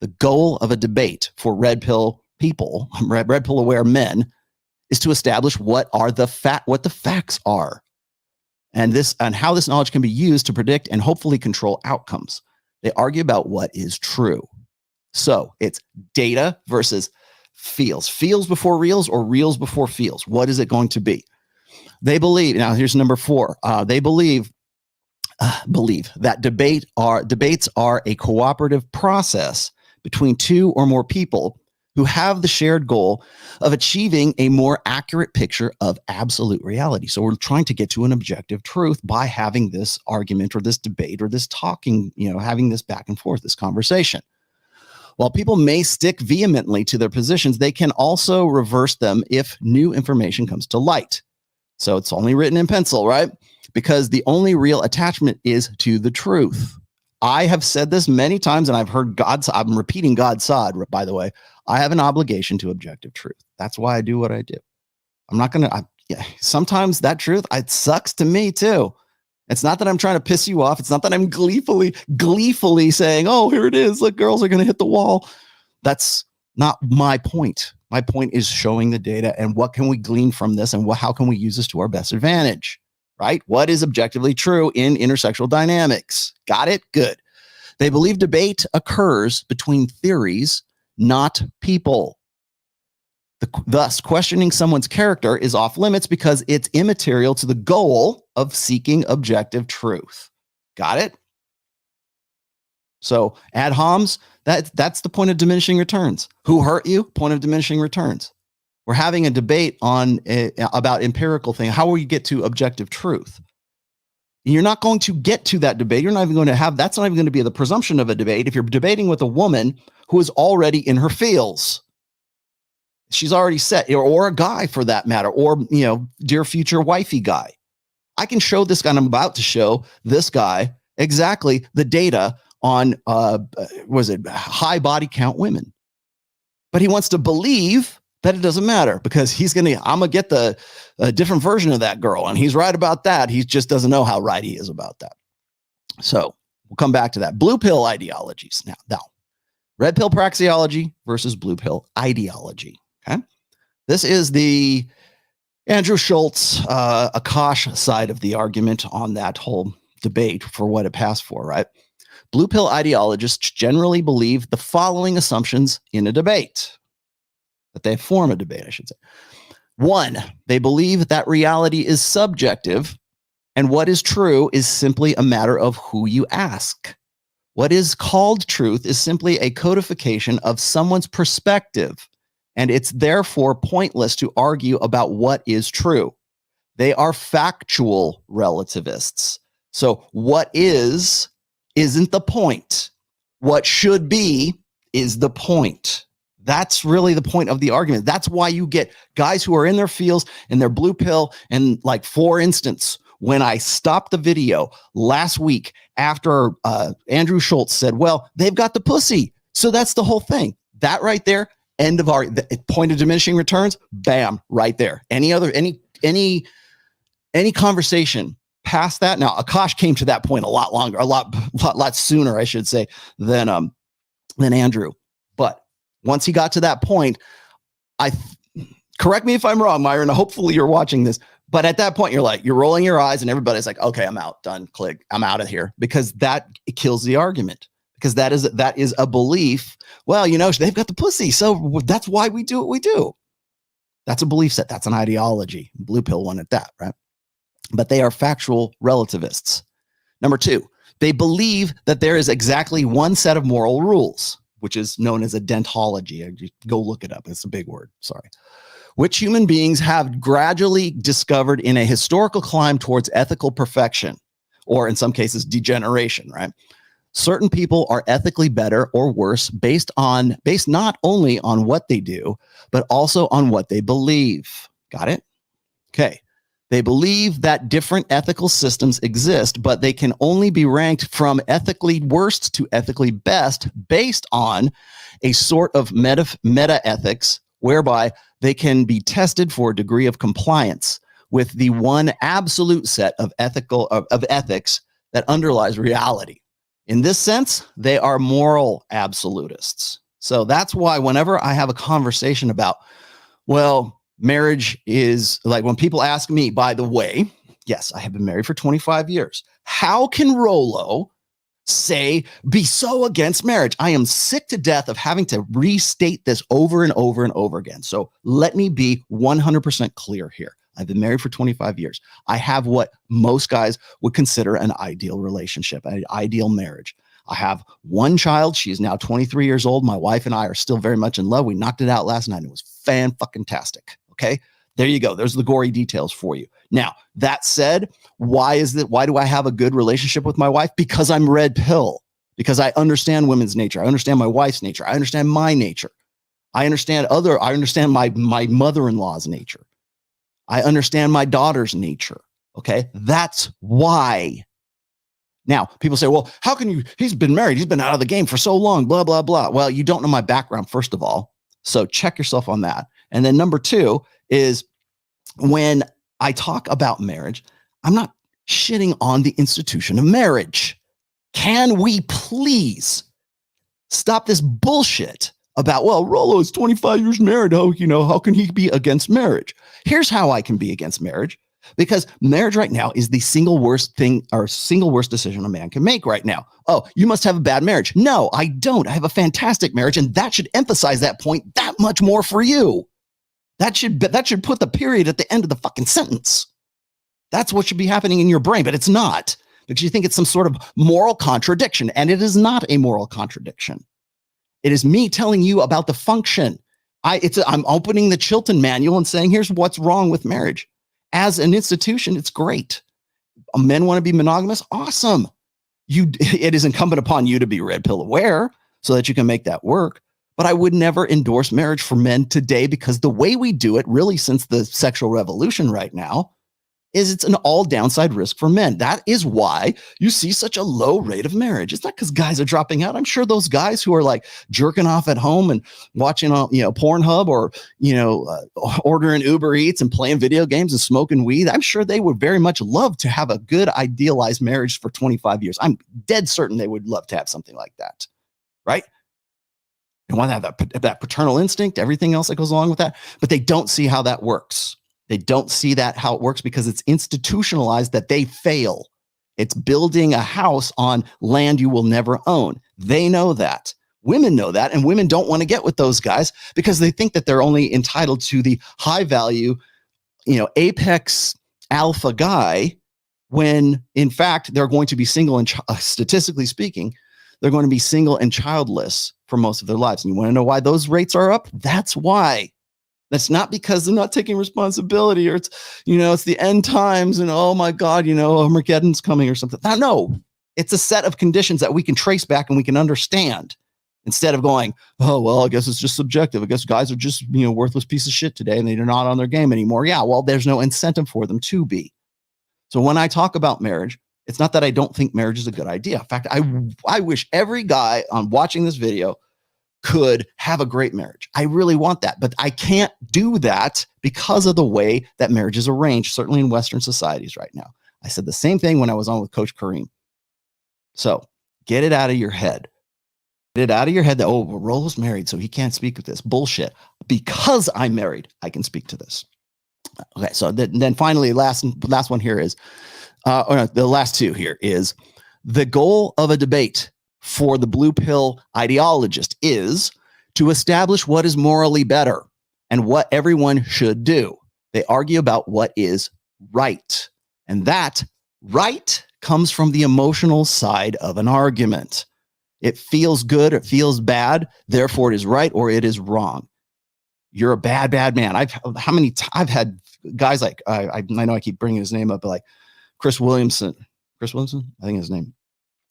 The goal of a debate for red pill people, red pill aware men, is to establish what the facts are, and how this knowledge can be used to predict and hopefully control outcomes. They argue about what is true. So it's data versus feels. Feels before reals or reals before feels. What is it going to be? They believe, now here's number 4. They believe that debates are a cooperative process between 2 or more people who have the shared goal of achieving a more accurate picture of absolute reality. So we're trying to get to an objective truth by having this argument or this debate or this talking, having this back and forth, this conversation. While people may stick vehemently to their positions, they can also reverse them if new information comes to light. So it's only written in pencil, right? Because the only real attachment is to the truth. I have said this many times, and I've heard I'm repeating God's side, by the way. I have an obligation to objective truth. That's why I do what I do. I'm not going to, sometimes that truth, it sucks to me too. It's not that I'm trying to piss you off. It's not that I'm gleefully saying, oh, here it is. Look, girls are going to hit the wall. That's not my point. My point is showing the data and what can we glean from this and how can we use this to our best advantage, right? What is objectively true in intersexual dynamics? Got it? Good. They believe debate occurs between theories, not people. Thus, questioning someone's character is off limits because it's immaterial to the goal of seeking objective truth. Got it? So ad homs, that's the point of diminishing returns. Who hurt you? Point of diminishing returns. We're having a debate about empirical thing. How will you get to objective truth? You're not going to get to that debate. You're not even going to have, that's not even going to be the presumption of a debate if you're debating with a woman who is already in her feels. She's already set, or a guy for that matter, or, dear future wifey guy. I can show this guy, and I'm about to show this guy exactly the data on, high body count women. But he wants to believe that it doesn't matter because I'm going to get the different version of that girl. And he's right about that. He just doesn't know how right he is about that. So we'll come back to that. Blue pill ideologies. Now, red pill praxiology versus blue pill ideology. Okay. This is the Andrew Schultz, Akash side of the argument on that whole debate for what it passed for, right? Blue pill ideologists generally believe the following assumptions in a debate. That they form a debate, I should say. 1, they believe that reality is subjective and what is true is simply a matter of who you ask. What is called truth is simply a codification of someone's perspective, and it's therefore pointless to argue about what is true. They are factual relativists. So what isn't the point. What should be is the point. That's really the point of the argument. That's why you get guys who are in their fields and their blue pill. And like, for instance, when I stopped the video last week after Andrew Schultz said, well, they've got the pussy. So that's the whole thing. That right there, end of our point of diminishing returns. Bam, right there. Any conversation past that. Now, Akash came to that point a lot longer, a lot sooner, I should say, than Andrew. But once he got to that point, correct me if I'm wrong, Myron. Hopefully you're watching this. But at that point, you're rolling your eyes and everybody's like, okay, I'm out, done, click, I'm out of here, because that kills the argument. because that is a belief. Well, they've got the pussy, so that's why we do what we do. That's a belief set. That's an ideology. Blue pill one at that, right? But they are factual relativists. Number 2, they believe that there is exactly one set of moral rules, which is known as a dentology. Go look it up. It's a big word. Sorry. Which human beings have gradually discovered in a historical climb towards ethical perfection, or in some cases, degeneration, right? Certain people are ethically better or worse based not only on what they do, but also on what they believe. Got it? Okay. They believe that different ethical systems exist, but they can only be ranked from ethically worst to ethically best based on a sort of meta ethics, whereby they can be tested for a degree of compliance with the one absolute set of ethics that underlies reality. In this sense, they are moral absolutists. So that's why whenever I have a conversation about, well, marriage is like, when people ask me, by the way, yes, I have been married for 25 years. How can Rollo be so against marriage? I am sick to death of having to restate this over and over and over again. So let me be 100% clear here. I've been married for 25 years. I have what most guys would consider an ideal relationship, an ideal marriage. I have one child. She is now 23 years old. My wife and I are still very much in love. We knocked it out last night. It was fan-fucking-tastic. Okay, there you go. There's the gory details for you. Now, that said, why do I have a good relationship with my wife? Because I'm red pill. Because I understand women's nature. I understand my wife's nature. I understand my nature. I understand my mother-in-law's nature. I understand my daughter's nature. Okay, that's why. Now, people say, well, how can you? He's been married. He's been out of the game for so long, blah, blah, blah. Well, you don't know my background, first of all. So check yourself on that. And then number 2 is, when I talk about marriage, I'm not shitting on the institution of marriage. Can we please stop this bullshit about, well, Rollo is 25 years married. How can he be against marriage? Here's how I can be against marriage. Because marriage right now is the single worst decision a man can make right now. Oh, you must have a bad marriage. No, I don't. I have a fantastic marriage, and that should emphasize that point that much more for you. That should put the period at the end of the fucking sentence. That's what should be happening in your brain, but it's not, because you think it's some sort of moral contradiction, and it is not a moral contradiction. It is me telling you about the function. I'm opening the Chilton manual and saying, here's what's wrong with marriage. As an institution, it's great. Men want to be monogamous. Awesome. It is incumbent upon you to be red pill aware so that you can make that work. But I would never endorse marriage for men today, because the way we do it, really since the sexual revolution right now, is it's an all downside risk for men. That is why you see such a low rate of marriage. It's not because guys are dropping out. I'm sure those guys who are like jerking off at home and watching Pornhub or ordering Uber Eats and playing video games and smoking weed, I'm sure they would very much love to have a good idealized marriage for 25 years. I'm dead certain they would love to have something like that, right? They want to have that paternal instinct, everything else that goes along with that, but they don't see how that works. They don't see how it works because it's institutionalized that they fail. It's building a house on land you will never own. They know that. Women know that, and women don't want to get with those guys because they think that they're only entitled to the high value, apex alpha guy, when in fact they're going to be single and statistically speaking, they're going to be single and childless for most of their lives. And you want to know why those rates are up? That's why. That's not because they're not taking responsibility, or it's the end times and oh my God, Armageddon's coming or something. No, it's a set of conditions that we can trace back and we can understand, instead of going, oh, well, I guess it's just subjective. I guess guys are just, worthless piece of shit today and they're not on their game anymore. Yeah, well, there's no incentive for them to be. So when I talk about marriage, it's not that I don't think marriage is a good idea. In fact, I wish every guy on watching this video could have a great marriage. I really want that, but I can't do that because of the way that marriage is arranged, certainly in Western societies right now. I said the same thing when I was on with Coach Kareem. So get it out of your head. Get it out of your head that, oh, well, Rollo's married, so he can't speak of this. Bullshit. Because I'm married, I can speak to this. Okay, so then finally, last one here is, the last two here is, the goal of a debate for the blue pill ideologist is to establish what is morally better and what everyone should do. They argue about what is right. And that right comes from the emotional side of an argument. It feels good, it feels bad, therefore it is right or it is wrong. You're a bad man. I've had guys like I know I keep bringing his name up, but like Chris Williamson, I think his name.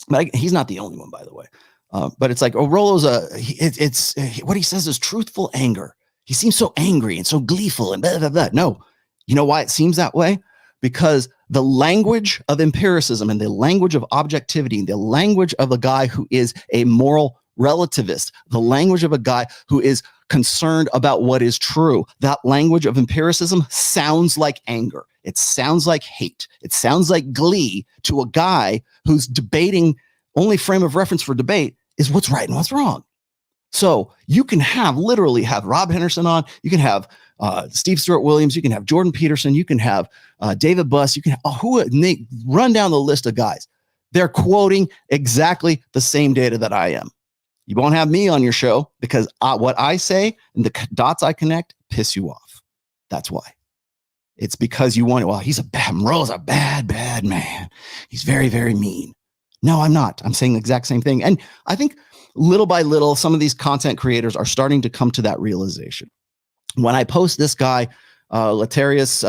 But he's not the only one, by the way. But it's like, oh, Rollo's what he says is truthful anger. He seems so angry and so gleeful and blah, blah, blah. No, you know why it seems that way? Because the language of empiricism and the language of objectivity, the language of a guy who is a moral relativist, the language of a guy who is concerned about what is true, that language of empiricism sounds like anger. It sounds like hate. It sounds like glee to a guy who's debating. Only frame of reference for debate is what's right and what's wrong. So you can literally have Rob Henderson on. You can have Steve Stewart Williams. You can have Jordan Peterson. You can have David Buss. You can have, run down the list of guys. They're quoting exactly the same data that I am. You won't have me on your show because what I say and the dots I connect piss you off. That's why. It's because you want, well, Rollo's a bad man. He's very, very mean. No, I'm not. I'm saying the exact same thing. And I think little by little, some of these content creators are starting to come to that realization. When I post this guy, Latarius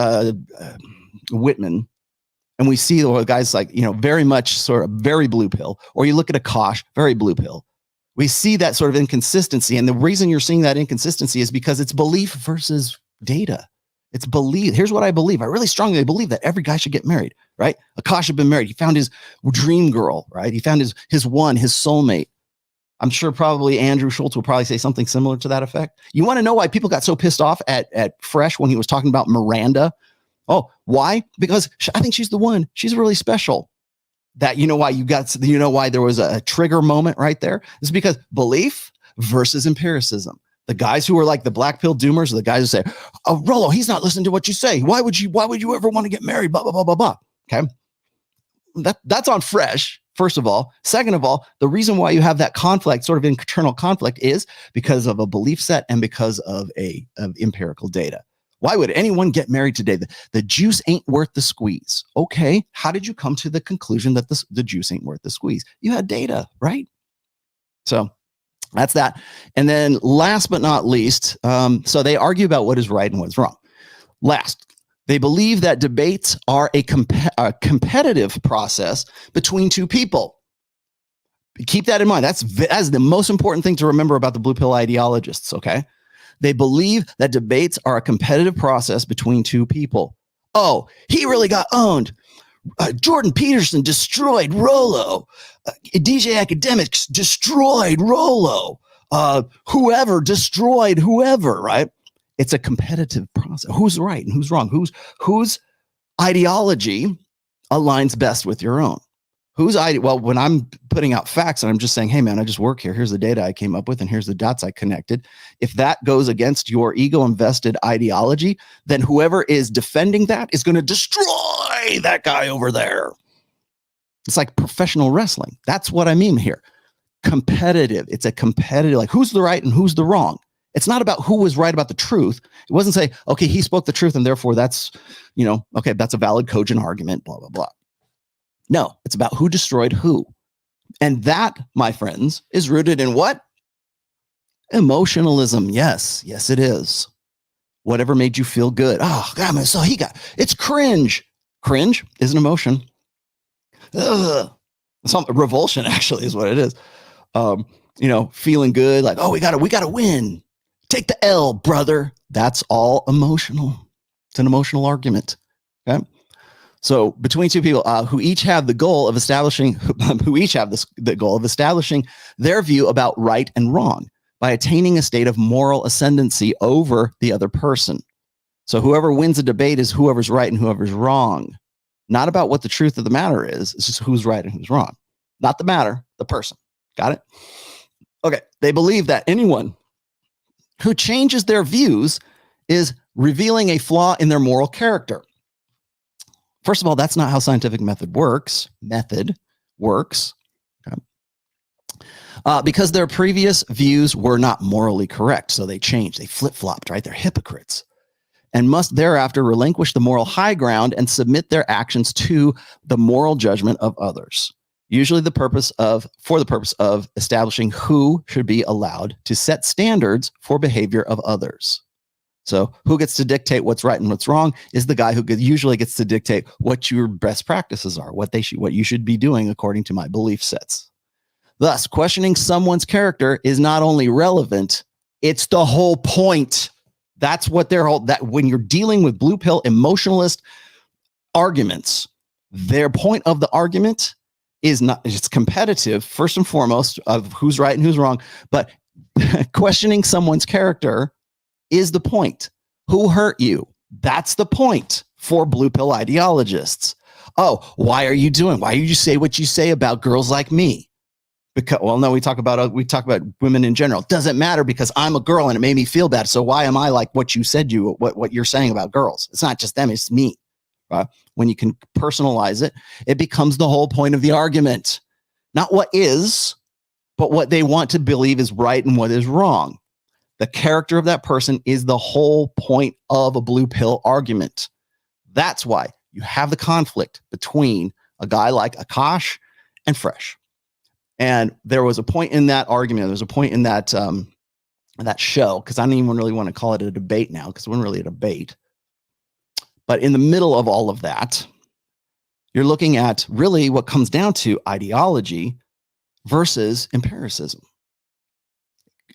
Whitman, and we see the guys like, very much sort of very blue pill, or you look at Akash, very blue pill. We see that sort of inconsistency. And the reason you're seeing that inconsistency is because it's belief versus data. It's belief. Here's what I believe. I really strongly believe that every guy should get married, right? Akash had been married. He found his dream girl, right? He found his soulmate. I'm sure probably Andrew Schultz will probably say something similar to that effect. You want to know why people got so pissed off at Fresh when he was talking about Miranda? Oh, why? Because I think she's the one. She's really special. That why there was a trigger moment right there? It's because belief versus empiricism. The guys who are like the black pill doomers are the guys who say, "Oh, Rollo, he's not listening to what you say. Why would you ever want to get married?" Blah blah blah blah blah. Okay, that's on Fresh. First of all, second of all, the reason why you have that conflict, sort of internal conflict, is because of a belief set and because of empirical data. Why would anyone get married today? The juice ain't worth the squeeze. Okay, how did you come to the conclusion that the juice ain't worth the squeeze? You had data, right? So that's that. And then last but not least, so they argue about what is right and what's wrong. Last, they believe that debates are a competitive process between two people. Keep that in mind. That's the most important thing to remember about the blue pill ideologists, okay? They believe that debates are a competitive process between two people. Oh, he really got owned. Jordan Peterson destroyed Rollo. DJ Academics destroyed Rollo. Whoever destroyed whoever, right? It's a competitive process. Who's right and who's wrong? Whose ideology aligns best with your own? Well, when I'm putting out facts and I'm just saying, hey man, I just work here. Here's the data I came up with and here's the dots I connected. If that goes against your ego invested ideology, then whoever is defending that is going to destroy that guy over there. It's like professional wrestling. That's what I mean here. Competitive. It's a competitive, like who's the right and who's the wrong. It's not about who was right about the truth. It wasn't say, okay, he spoke the truth and therefore that's, okay, that's a valid cogent argument, blah, blah, blah. No, it's about who destroyed who. And that, my friends, is rooted in what? Emotionalism. Yes, it is. Whatever made you feel good. Oh, God, man, so it's cringe. Cringe is an emotion. Revulsion actually is what it is. Feeling good, like, oh, we gotta win. Take the L, brother. That's all emotional. It's an emotional argument. Okay. So between two people who each have the goal of establishing, the goal of establishing their view about right and wrong by attaining a state of moral ascendancy over the other person. So whoever wins a debate is whoever's right and whoever's wrong. Not about what the truth of the matter is. It's just who's right and who's wrong. Not the matter, the person. Got it? Okay. They believe that anyone who changes their views is revealing a flaw in their moral character. First of all, that's not how scientific method works. Okay. Because their previous views were not morally correct. So they changed, they flip-flopped, right? They're hypocrites and must thereafter relinquish the moral high ground and submit their actions to the moral judgment of others. Usually for the purpose of establishing who should be allowed to set standards for behavior of others. So who gets to dictate what's right and what's wrong is the guy who usually gets to dictate what your best practices are, what you should be doing according to my belief sets. Thus, questioning someone's character is not only relevant, it's the whole point. That's what that when you're dealing with blue pill emotionalist arguments, their point of the argument is not, it's competitive first and foremost of who's right and who's wrong, but questioning someone's character is the point. Who hurt you? That's the point for blue pill ideologists. Oh, why did you say what you say about girls like me? Because, well, no, we talk about women in general. Doesn't matter because I'm a girl and it made me feel bad. So why am I like what you said what you're saying about girls? It's not just them, it's me. Right? When you can personalize it, it becomes the whole point of the argument. Not what is, but what they want to believe is right and what is wrong. The character of that person is the whole point of a blue pill argument. That's why you have the conflict between a guy like Akash and Fresh. And there was a point in that argument, there was a point in that show, because I don't even really want to call it a debate now, because it wasn't really a debate. But in the middle of all of that, you're looking at really what comes down to ideology versus empiricism.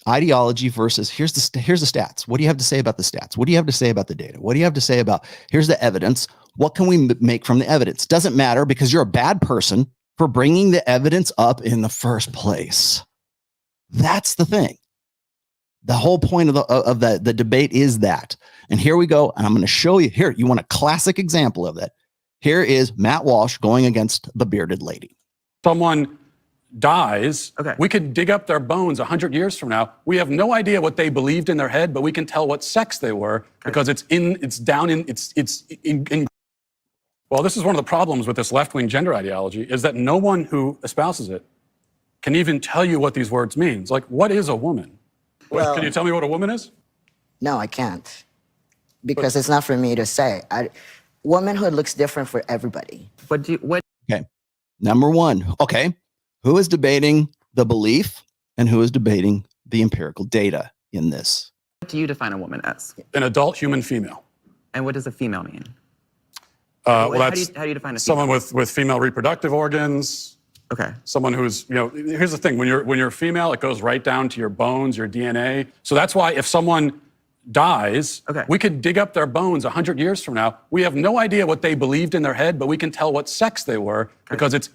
Ideology versus here's the stats. What do you have to say about the stats? What do you have to say about the data? What do you have to say about here's the evidence? What can we make from the evidence? Doesn't matter because you're a bad person for bringing the evidence up in the first place. That's the thing. The whole point of the debate is that. And here we go. And I'm going to show you here. You want a classic example of that. Here is Matt Walsh going against the bearded lady. Someone dies, okay. We could dig up their bones 100 years from now. We have no idea what they believed in their head, but we can tell what sex they were, okay. Because it's in. Well, this is one of the problems with this left-wing gender ideology is that no one who espouses it can even tell you what these words mean. Like, what is a woman? Well, can you tell me what a woman is? No, I can't. Because it's not for me to say. Womanhood looks different for everybody. Okay. Number one. Okay. Who is debating the belief and who is debating the empirical data in this? What do you define a woman as? An adult human female. And what does a female mean? Well, how do you define a female? Someone with female reproductive organs. Okay. Someone who's, here's the thing. When you're female, it goes right down to your bones, your DNA. So that's why if someone dies, okay. We could dig up their bones 100 years from now. We have no idea what they believed in their head, but we can tell what sex they were, okay. Because it's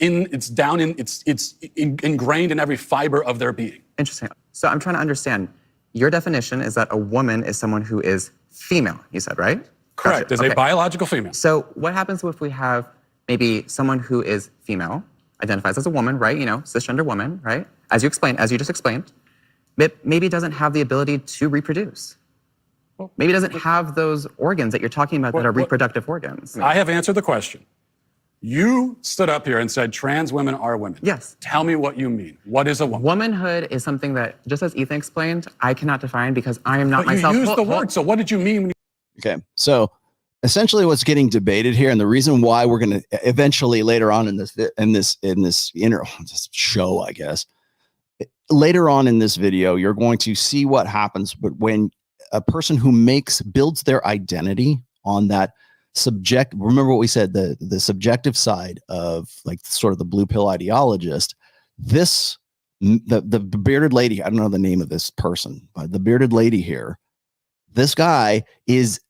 ingrained in every fiber of their being. Interesting. So I'm trying to understand. Your definition is that a woman is someone who is female, you said, right? Correct. Is a biological female. So what happens if we have maybe someone who is female, identifies as a woman, right? Cisgender woman, right? As you just explained, but maybe doesn't have the ability to reproduce. Maybe doesn't have those organs that you're talking about that are reproductive organs. I have answered the question. You stood up here and said trans women are women. Yes. Tell me what you mean. What is a woman? Womanhood is something that, just as Ethan explained, I cannot define because I am not myself. You used the word, so what did you mean? Okay, so essentially what's getting debated here, and the reason why we're going to eventually later on in this show, I guess, later on in this video, you're going to see what happens, but when a person who builds their identity on that remember what we said, the subjective side of like sort of the blue pill ideologist, the bearded lady, I don't know the name of this person, but the bearded lady here, this guy is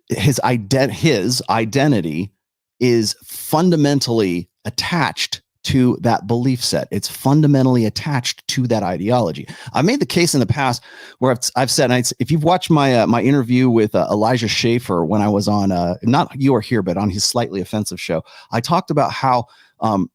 his identity is fundamentally attached to that belief set. It's fundamentally attached to that ideology. I've made the case in the past where I've said, if you've watched my interview with Elijah Schaefer when I was on, not You Are Here, but on his Slightly Offensive show, I talked about how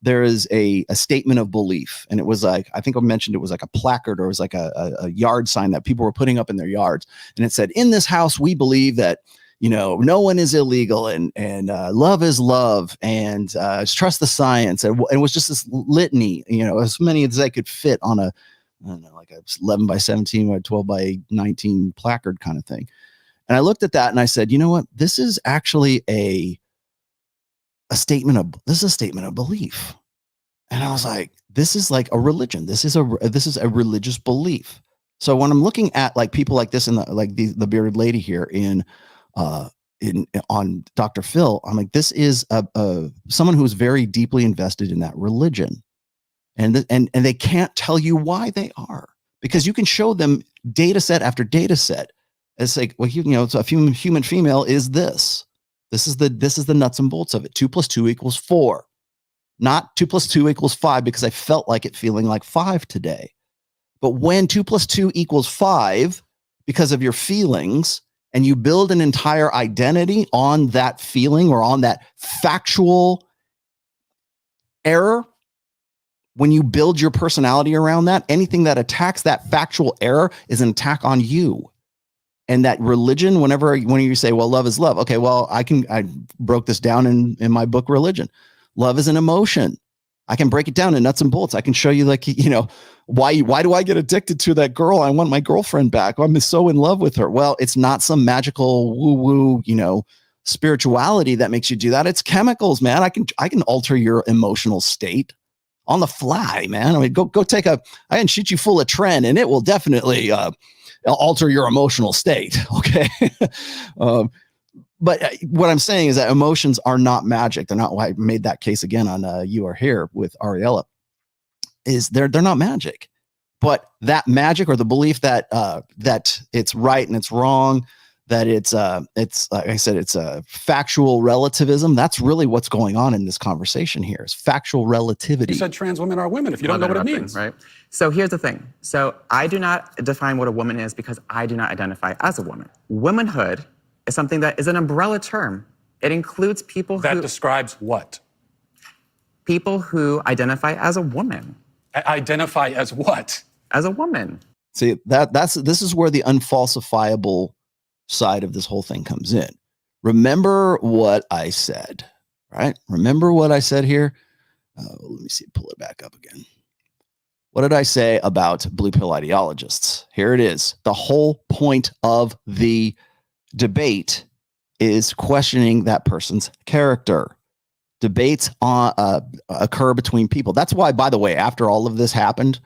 there is a statement of belief. And it was like, I think I mentioned it was like a placard or it was like a yard sign that people were putting up in their yards. And it said, in this house, we believe that no one is illegal and love is love and trust the science. And it was just this litany, as many as they could fit on I don't know, like a 11 by 17 or 12 by 19 placard kind of thing. And I looked at that and I said, you know what? This is actually a statement of belief. And I was like, this is like a religion. This is a religious belief. So when I'm looking at like people like this and the bearded lady here on Dr. Phill, I'm like, this is someone who's very deeply invested in that religion. And they can't tell you why they are, because you can show them data set after data set. It's like, well, it's a human female is this. This is the nuts and bolts of it. 2 + 2 = 4. Not 2 + 2 = 5, because I felt like it feeling like 5 today. But when 2 + 2 = 5, because of your feelings, and you build an entire identity on that feeling or on that factual error, when you build your personality around that, anything that attacks that factual error is an attack on you. And that religion, when you say, well, love is love. Okay, well, I broke this down in my book, Religion. Love is an emotion. I can break it down in nuts and bolts. I can show you, like, why do I get addicted to that girl? I want my girlfriend back. I'm so in love with her. Well, it's not some magical woo-woo, spirituality that makes you do that. It's chemicals, man. I can alter your emotional state on the fly, man. I mean, go take I can shoot you full of Tren, and it will definitely alter your emotional state. Okay. But what I'm saying is that emotions are not magic. They're not why I made that case again on You Are Here with Ariella. Is they're not magic. But that magic, or the belief that it's right and it's wrong, that it's like I said, it's a factual relativism. That's really what's going on in this conversation here, is factual relativity. You said trans women are women if you don't know what it means. Right. So here's the thing. So I do not define what a woman is because I do not identify as a woman. Womanhood is something that is an umbrella term. It includes people that describes what? People who identify as a woman. Identify as what? As a woman. See, this is where the unfalsifiable side of this whole thing comes in. Remember what I said, right? Remember what I said here? Let me see, pull it back up again. What did I say about blue pill ideologists? Here it is. The whole point of the debate is questioning that person's character. Debates occur between people. That's why, by the way, after all of this happened,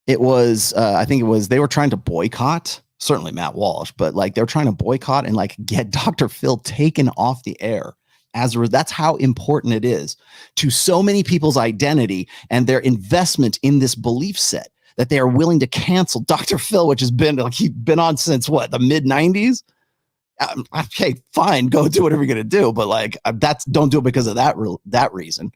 it was, they were trying to boycott, certainly Matt Walsh, but like they're trying to boycott and like get Dr. Phill taken off the air. That's how important it is to so many people's identity and their investment in this belief set that they are willing to cancel Dr. Phill, which has been he's been on since what, the mid 90s. Okay, fine, go do whatever you're gonna do, but don't do it because of that reason.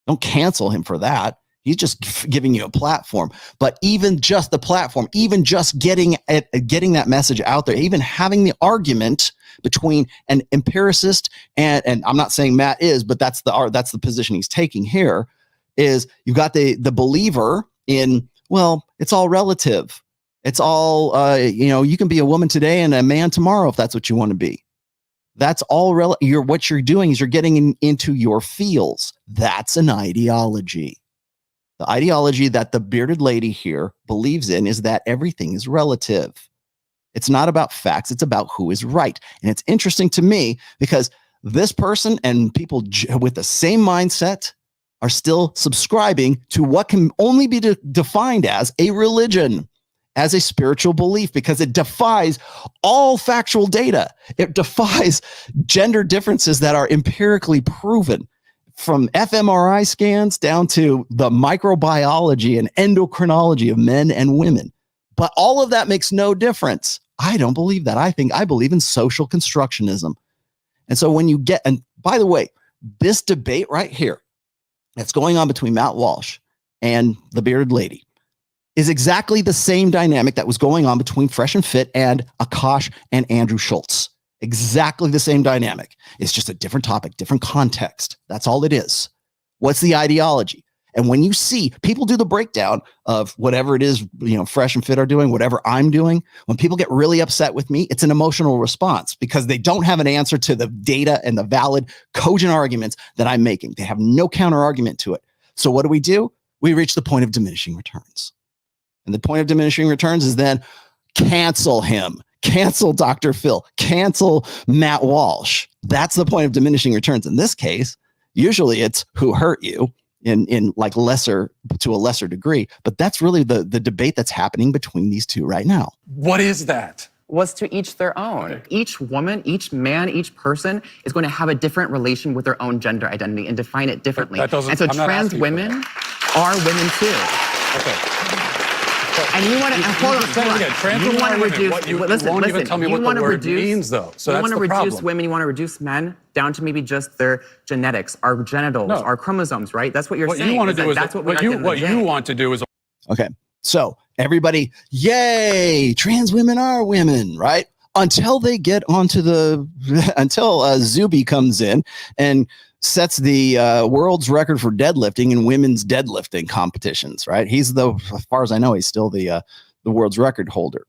Don't cancel him for that. He's just giving you a platform. But even just the platform, even just getting that message out there, even having the argument between an empiricist and I'm not saying Matt is, but that's the position he's taking here, is you've got the believer in, well, it's all relative. It's all, you can be a woman today and a man tomorrow if that's what you want to be. That's all what you're doing is you're getting into your feels. That's an ideology. The ideology that the bearded lady here believes in is that everything is relative. It's not about facts. It's about who is right. And it's interesting to me because this person and people with the same mindset are still subscribing to what can only be defined as a religion, as a spiritual belief, because it defies all factual data. It defies gender differences that are empirically proven, from fMRI scans down to the microbiology and endocrinology of men and women. But all of that makes no difference. I don't believe that. I believe in social constructionism. And so when you get, and by the way, this debate right here that's going on between Matt Walsh and the bearded lady is exactly the same dynamic that was going on between Fresh and Fit and Akash and Andrew Schultz. Exactly the same dynamic. It's just a different topic, different context. That's all it is. What's the ideology? And when you see people do the breakdown of whatever it is, Fresh and Fit are doing, whatever I'm doing, when people get really upset with me, it's an emotional response because they don't have an answer to the data and the valid, cogent arguments that I'm making. They have no counter argument to it. So what do? We reach the point of diminishing returns. And the point of diminishing returns is then cancel him, cancel Dr. Phill, cancel Matt Walsh. That's the point of diminishing returns. In this case, usually it's who hurt you in like to a lesser degree, but that's really the debate that's happening between these two right now. What is that? Was to each their own. Okay. Each woman, each man, each person is going to have a different relation with their own gender identity and define it differently. And so trans women are women too. Okay. And you want to hold on. You want to reduce. Won't even tell me what the word means, though. So you want to reduce women. You want to reduce men down to maybe just their genetics, our genitals, our chromosomes. Right? That's what you're saying. What you want to do is that's what you want to do is. Okay. So everybody, yay! Trans women are women, right? Until they get onto until Zuby comes in and sets the world's record for deadlifting in women's deadlifting competitions, right? He's as far as I know, he's still the world's record holder.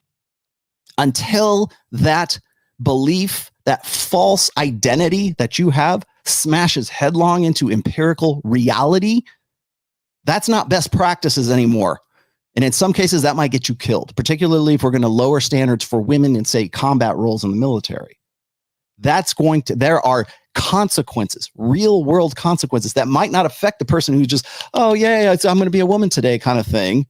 Until that belief, that false identity that you have smashes headlong into empirical reality, that's not best practices anymore. And in some cases, that might get you killed, particularly if we're going to lower standards for women in, say, combat roles in the military. There are consequences, real world consequences that might not affect the person who just, oh yeah, I'm going to be a woman today kind of thing.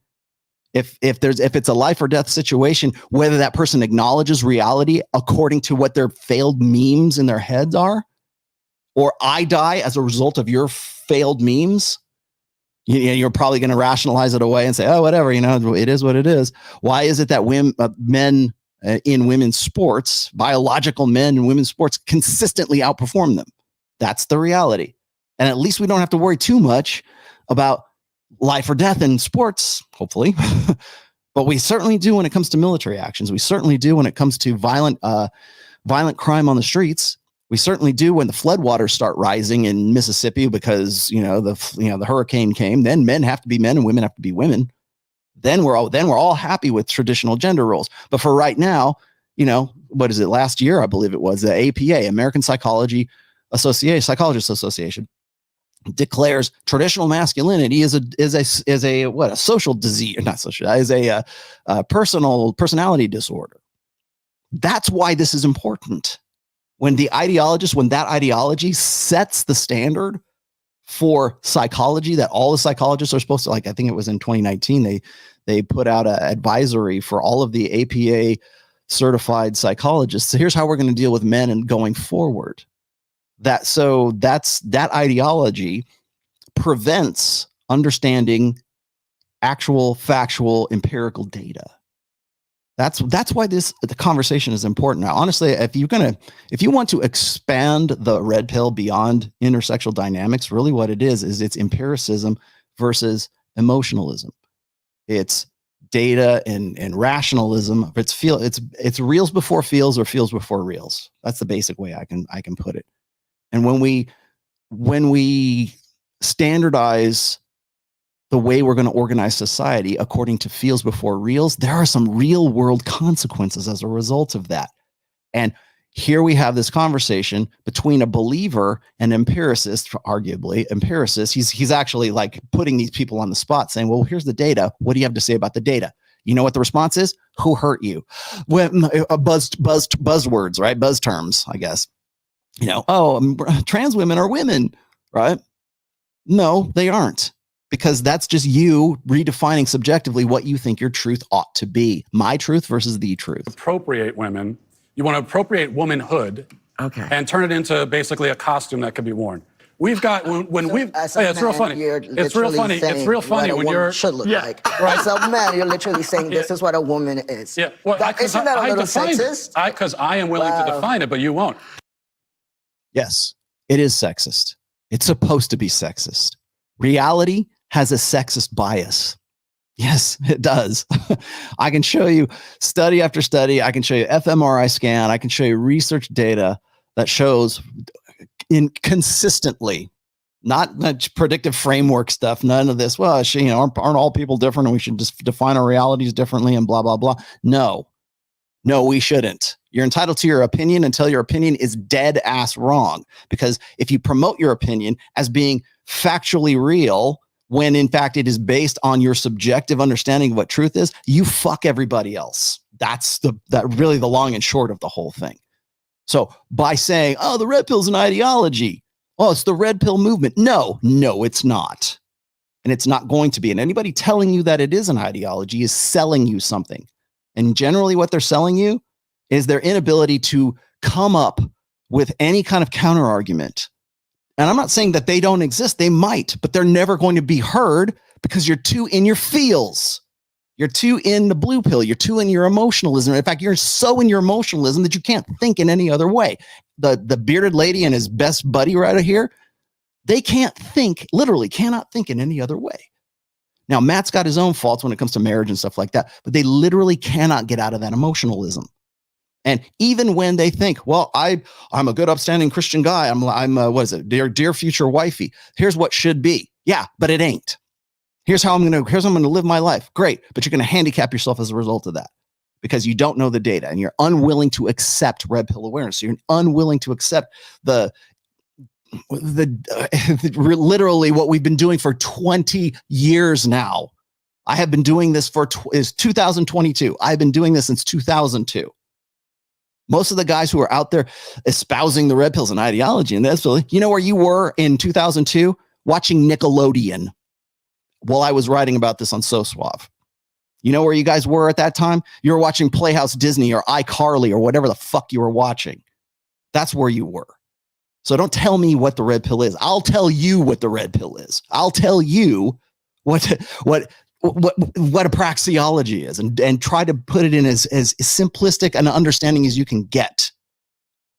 If it's a life or death situation, whether that person acknowledges reality according to what their failed memes in their heads are, or I die as a result of your failed memes, you're probably going to rationalize it away and say, oh, whatever, it is what it is. Why is it that men in women's sports, biological men in women's sports, consistently outperform them? That's the reality. And at least we don't have to worry too much about life or death in sports, hopefully. But we certainly do when it comes to military actions. We certainly do when it comes to violent crime on the streets. We certainly do when the floodwaters start rising in Mississippi because the hurricane came. Then men have to be men and women have to be women. Then we're all happy with traditional gender roles. But for right now, what is it? Last year, I believe it was the APA, American Psychologist Association, declares traditional masculinity is a social disease, not social, is a personality disorder. That's why this is important. When that ideology sets the standard for psychology that all the psychologists are supposed to, like, I think it was in 2019, they put out an advisory for all of the APA certified psychologists. So here's how we're going to deal with men and going forward. That ideology prevents understanding actual factual empirical data. That's why the conversation is important. Now, honestly, if you want to expand the red pill beyond intersexual dynamics, really what it is it's empiricism versus emotionalism. It's data and rationalism. It's reals before feels or feels before reals. That's the basic way I can put it. And when we standardize the way we're going to organize society according to feels before reals, there are some real world consequences as a result of that. And here we have this conversation between a believer and empiricist, arguably empiricist. He's actually like putting these people on the spot saying, well, here's the data. What do you have to say about the data? You know what the response is? Who hurt you? Buzzwords, right? Buzz terms, I guess. Trans women are women, right? No, they aren't. Because that's just you redefining subjectively what you think your truth ought to be. My truth versus the truth. Appropriate women. You want to appropriate womanhood, and turn it into basically a costume that can be worn. We've got it's real funny. It's real funny. It's real funny when you're should look like. Right. As a man, you're literally saying this is what a woman is. Yeah. Well, isn't that a little sexist? Because I am willing to define it, but you won't. Yes, it is sexist. It's supposed to be sexist. Reality has a sexist bias. Yes, it does. I can show you study after study. I can show you fMRI scan. I can show you research data that shows consistently, not predictive framework stuff. None of this. Well, aren't all people different and we should just define our realities differently and blah, blah, blah. No, we shouldn't. You're entitled to your opinion until your opinion is dead ass wrong. Because if you promote your opinion as being factually real, when in fact it is based on your subjective understanding of what truth is, you fuck everybody else. That's really the long and short of the whole thing. So by saying, oh, the red pill's an ideology. Oh, it's the red pill movement. No, it's not. And it's not going to be. And anybody telling you that it is an ideology is selling you something. And generally what they're selling you is their inability to come up with any kind of counter argument. And I'm not saying that they don't exist. They might, but they're never going to be heard because you're too in your feels. You're too in the blue pill. You're too in your emotionalism. In fact, you're so in your emotionalism that you can't think in any other way. The bearded lady and his best buddy right here, they can't think, literally cannot think in any other way. Now, Matt's got his own faults when it comes to marriage and stuff like that, but they literally cannot get out of that emotionalism. And even when they think, well, I'm a good, upstanding Christian guy. I'm what is it? Dear future wifey. Here's what should be. Yeah, but it ain't. Here's how I'm going to live my life. Great. But you're going to handicap yourself as a result of that because you don't know the data and you're unwilling to accept red pill awareness. So you're unwilling to accept literally what we've been doing for 20 years now. I have been doing this is 2022. I've been doing this since 2002. Most of the guys who are out there espousing the red pills and ideology and this, you know where you were in 2002? Watching Nickelodeon while I was writing about this on So Suave. You know where you guys were at that time? You were watching Playhouse Disney or iCarly or whatever the fuck you were watching. That's where you were. So don't tell me what the red pill is. I'll tell you what the red pill is. I'll tell you what a praxiology is and try to put it in as simplistic an understanding as you can get.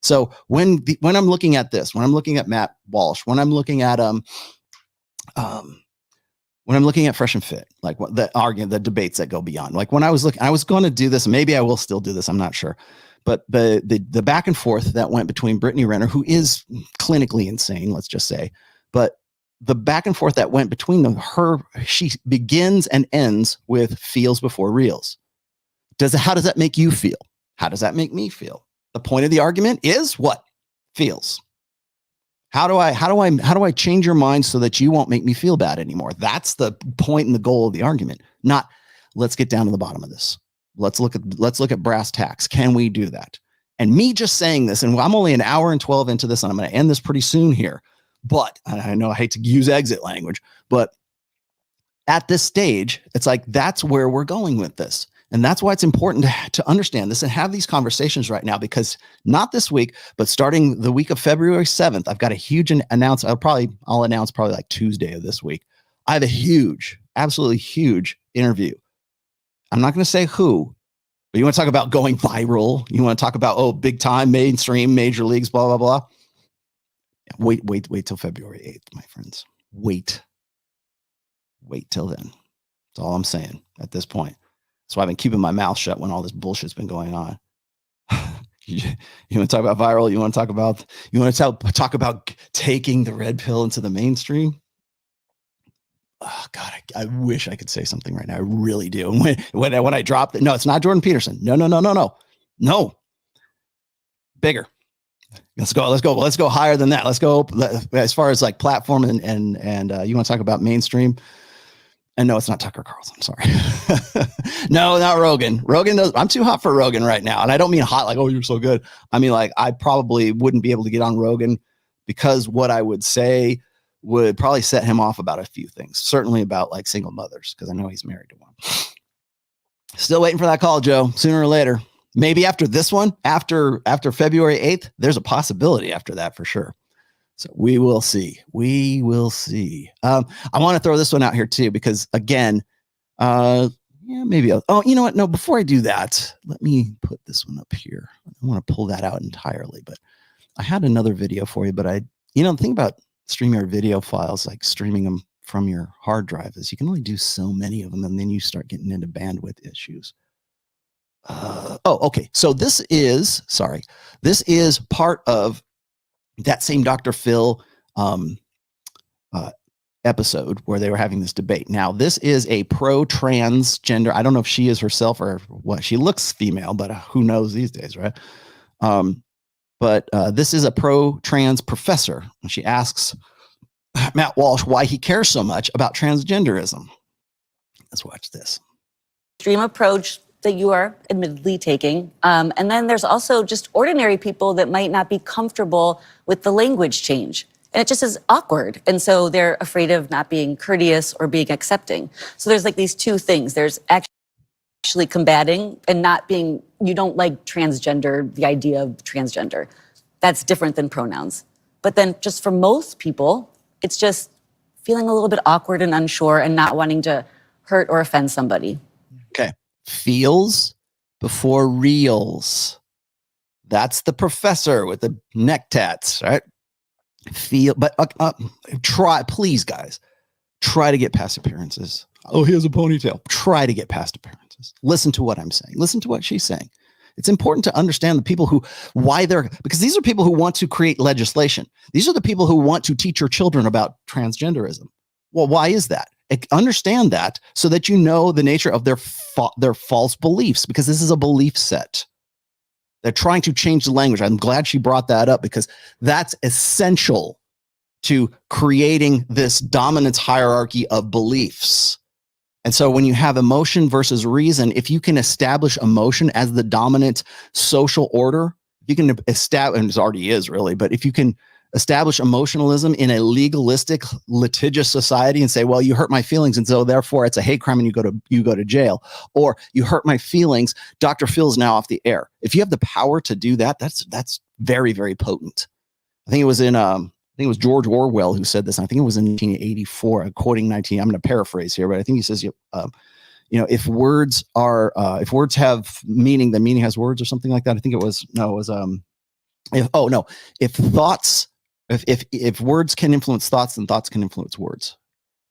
So when I'm looking at this, when I'm looking at Matt Walsh, when I'm looking at Fresh and Fit, like what the debates that go beyond, like when I was going to do this, maybe I will still do this, I'm not sure. But the back and forth that went between Brittany Renner, who is clinically insane, let's just say, but the back and forth that went between them, she begins and ends with feels before reals. How does that make you feel? How does that make me feel? The point of the argument is what? Feels. How do I change your mind so that you won't make me feel bad anymore? That's the point and the goal of the argument. Not let's get down to the bottom of this. Let's look at brass tacks. Can we do that? And me just saying this, and I'm only an hour and 12 into this, and I'm going to end this pretty soon here. But I know I hate to use exit language, but at this stage, it's like that's where we're going with this. And that's why it's important to understand this and have these conversations right now, because not this week, but starting the week of February 7th, I've got a huge announcement. I'll announce probably like Tuesday of this week. I have a huge, absolutely huge interview. I'm not going to say who, but you want to talk about going viral. You want to talk about, big time, mainstream, major leagues, blah, blah, blah. Wait till February 8th, my friends. Wait till then. That's all I'm saying at this point. So I've been keeping my mouth shut when all this bullshit's been going on. You want to talk about viral? You want to talk about taking the red pill into the mainstream? Oh God, I wish I could say something right now. I really do. And when I drop it, no, it's not Jordan Peterson. No. Bigger. Let's go higher than that. Let's go as far as like platform and you want to talk about mainstream. And no, it's not Tucker Carlson. Sorry. No, not Rogan. I'm too hot for Rogan right now. And I don't mean hot like, oh, you're so good. I mean, like, I probably wouldn't be able to get on Rogan because what I would say would probably set him off about a few things. Certainly about like single mothers, because I know he's married to one. Still waiting for that call, Joe. Sooner or later. Maybe after this one, after February 8th, there's a possibility after that for sure. So we will see. I want to throw this one out here too, because again, maybe. You know what? No, before I do that, let me put this one up here. I want to pull that out entirely, but I had another video for you, but the thing about streaming your video files, like streaming them from your hard drive, is you can only do so many of them, and then you start getting into bandwidth issues. Okay. So this is part of that same Dr. Phill episode where they were having this debate. Now, this is a pro-transgender. I don't know if she is herself or what. She looks female, but who knows these days, right? But this is a pro-trans professor. And she asks Matt Walsh why he cares so much about transgenderism. Let's watch this. Extreme approach that you are admittedly taking. And then there's also just ordinary people that might not be comfortable with the language change. And it just is awkward. And so they're afraid of not being courteous or being accepting. So there's like these two things. There's actually combating and not being, you don't like transgender, the idea of transgender. That's different than pronouns. But then just for most people, it's just feeling a little bit awkward and unsure and not wanting to hurt or offend somebody. Okay. Feels before reals. That's the professor with the neck tats, right? But please, guys, try to get past appearances. Oh, he has a ponytail. Try to get past appearances. Listen to what I'm saying. Listen to what she's saying. It's important to understand the people because these are people who want to create legislation. These are the people who want to teach your children about transgenderism. Well, why is that? Understand that so that you know the nature of their false beliefs, because this is a belief set. They're trying to change the language. I'm glad she brought that up because that's essential to creating this dominance hierarchy of beliefs. And so when you have emotion versus reason, if you can establish emotion as the dominant social order, you can establish, and it already is really, but if you can establish emotionalism in a legalistic, litigious society and say, well, you hurt my feelings, and so therefore it's a hate crime and you go to jail, or you hurt my feelings, Dr. Phil's now off the air. If you have the power to do that, that's very, very potent. I think it was George Orwell who said this. I think it was in 1984. I'm quoting I'm going to paraphrase here, but I think he says, if words have meaning, then meaning has words, or something like that. I think if words can influence thoughts, then thoughts can influence words.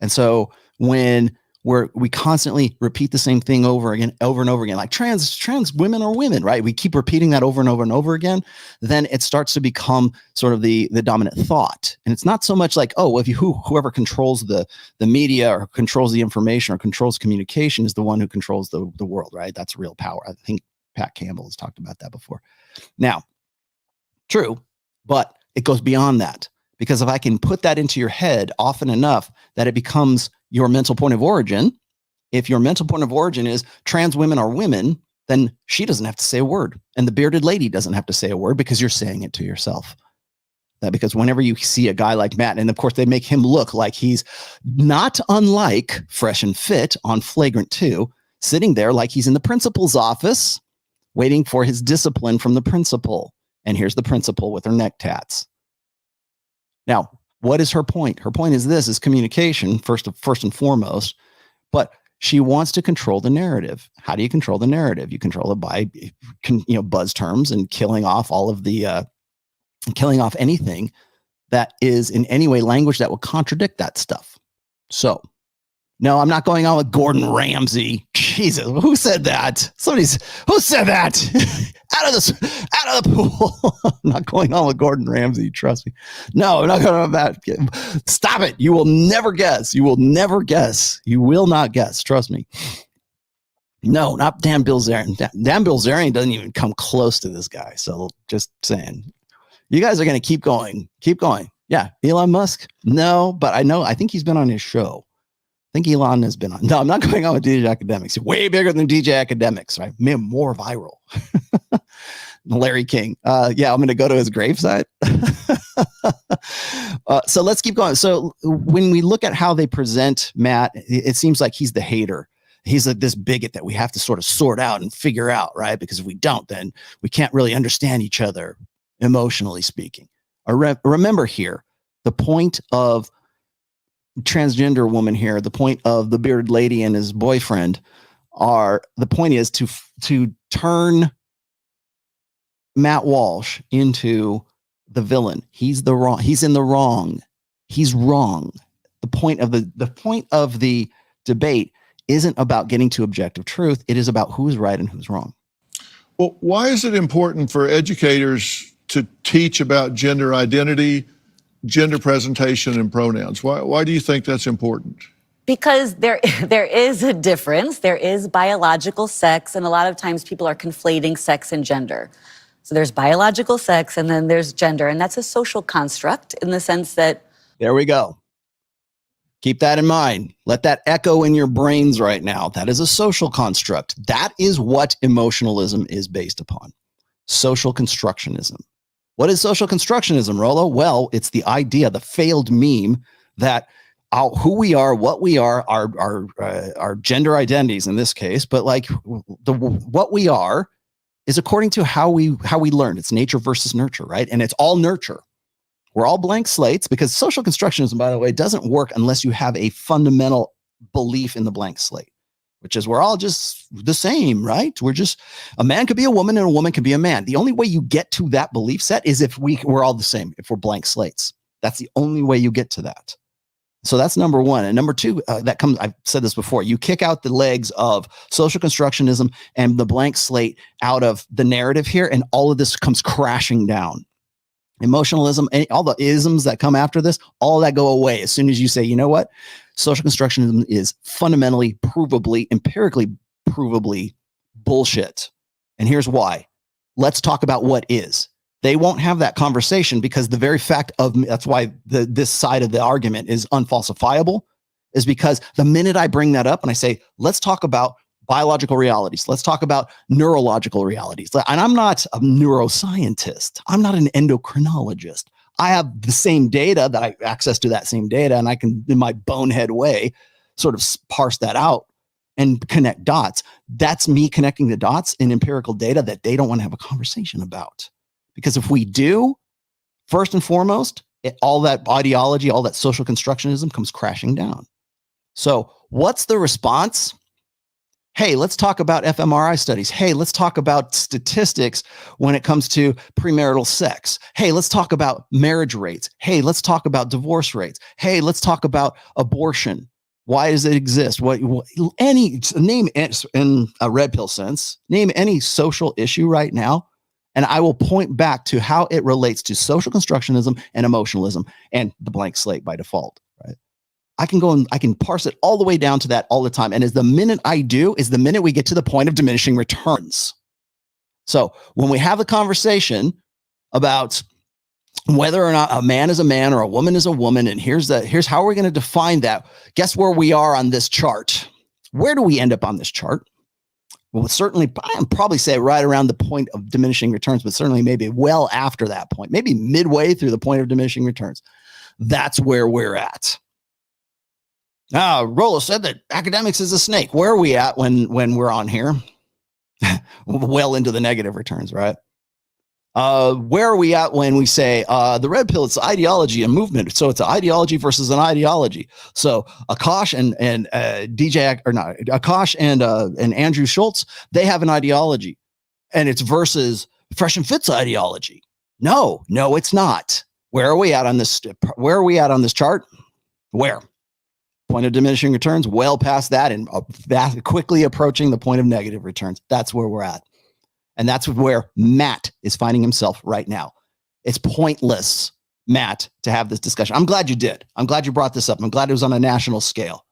And so when we constantly repeat the same thing over and over again, like trans women are women, right? We keep repeating that over and over and over again. Then it starts to become sort of the dominant thought. And it's not so much like, oh, if whoever controls the media or controls the information or controls communication is the one who controls the world, right? That's real power. I think Pat Campbell has talked about that before. Now, true, but it goes beyond that, because if I can put that into your head often enough that it becomes your mental point of origin, if your mental point of origin is trans women are women, then she doesn't have to say a word. And the bearded lady doesn't have to say a word because you're saying it to yourself. Because whenever you see a guy like Matt, and of course they make him look like he's not unlike Fresh and Fit on Flagrant 2, sitting there like he's in the principal's office, waiting for his discipline from the principal. And here's the principal with her neck tats. Now, what is her point? Her point is communication, first and foremost, but she wants to control the narrative. How do you control the narrative? You control it by, buzz terms and killing off anything that is in any way language that will contradict that stuff. So, no, I'm not going on with Gordon Ramsay. Jesus, who said that? Who said that? out of the pool. I'm not going on with Gordon Ramsay. Trust me. No, I'm not going on that. Stop it. You will never guess. You will never guess. You will not guess. Trust me. No, not Dan Bilzerian. Dan Bilzerian doesn't even come close to this guy. So just saying, you guys are going to keep going. Keep going. Yeah. Elon Musk. No, but I think he's been on his show. I think Elon has been on. No, I'm not going on with DJ Academics. Way bigger than DJ Academics, right? More viral. Larry King. I'm going to go to his gravesite. So let's keep going. So when we look at how they present Matt, it seems like he's the hater. He's like this bigot that we have to sort of sort out and figure out, right? Because if we don't, then we can't really understand each other, emotionally speaking. Remember here, the point of transgender woman here, the point of the bearded lady and his boyfriend the point is to turn Matt Walsh into the villain. He's in the wrong. He's wrong. The point of the debate isn't about getting to objective truth. It is about who's right and who's wrong. Well, why is it important for educators to teach about gender identity, gender presentation, and pronouns? Why do you think that's important? Because there is a difference. There is biological sex, and a lot of times people are conflating sex and gender. So there's biological sex, and then there's gender, and that's a social construct in the sense that... There we go. Keep that in mind. Let that echo in your brains right now. That is a social construct. That is what emotionalism is based upon. Social constructionism. What is social constructionism, Rollo? Well, it's the idea, the failed meme that who we are, what we are, our gender identities in this case, but like what we are is according to how we learn. It's nature versus nurture, right? And it's all nurture. We're all blank slates, because social constructionism, by the way, doesn't work unless you have a fundamental belief in the blank slate, which is we're all just the same, right? We're just, a man could be a woman and a woman could be a man. The only way you get to that belief set is if we're all the same, if we're blank slates. That's the only way you get to that. So that's number one. And number two, I've said this before, you kick out the legs of social constructionism and the blank slate out of the narrative here, and all of this comes crashing down. Emotionalism, and all the isms that come after this, all that go away as soon as you say, you know what? Social constructionism is fundamentally, provably, empirically provably bullshit. And here's why. Let's talk about what is. They won't have that conversation because the very fact of, that's why this side of the argument is unfalsifiable, is because the minute I bring that up and I say, let's talk about biological realities, let's talk about neurological realities. And I'm not a neuroscientist. I'm not an endocrinologist. I have the same data, that I have access to that same data, and I can, in my bonehead way, sort of parse that out and connect dots. That's me connecting the dots in empirical data that they don't want to have a conversation about. Because if we do, first and foremost, all that ideology, all that social constructionism comes crashing down. So what's the response? Hey, let's talk about fMRI studies. Hey, let's talk about statistics when it comes to premarital sex. Hey, let's talk about marriage rates. Hey, let's talk about divorce rates. Hey, let's talk about abortion. Why does it exist? Any name in a red pill sense, name any social issue right now, and I will point back to how it relates to social constructionism and emotionalism and the blank slate by default, right? I can go and I can parse it all the way down to that all the time. And as the minute I do is the minute we get to the point of diminishing returns. So when we have a conversation about whether or not a man is a man or a woman is a woman, and here's how we're going to define that. Guess where we are on this chart? Where do we end up on this chart? Well, certainly, I'd probably say right around the point of diminishing returns, but certainly maybe well after that point, maybe midway through the point of diminishing returns. That's where we're at. Rollo said that academics is a snake. Where are we at when we're on here? Well into the negative returns, right? Where are we at when we say the red pill, it's ideology and movement? So it's an ideology versus an ideology. So Akash and Akash and Andrew Schultz, they have an ideology, and it's versus Fresh and Fit's ideology. No, it's not. Where are we at on this? Where are we at on this chart? Where? Point of diminishing returns, well past that, and quickly approaching the point of negative returns. That's where we're at. And that's where Matt is finding himself right now. It's pointless, Matt, to have this discussion. I'm glad you did. I'm glad you brought this up. I'm glad it was on a national scale.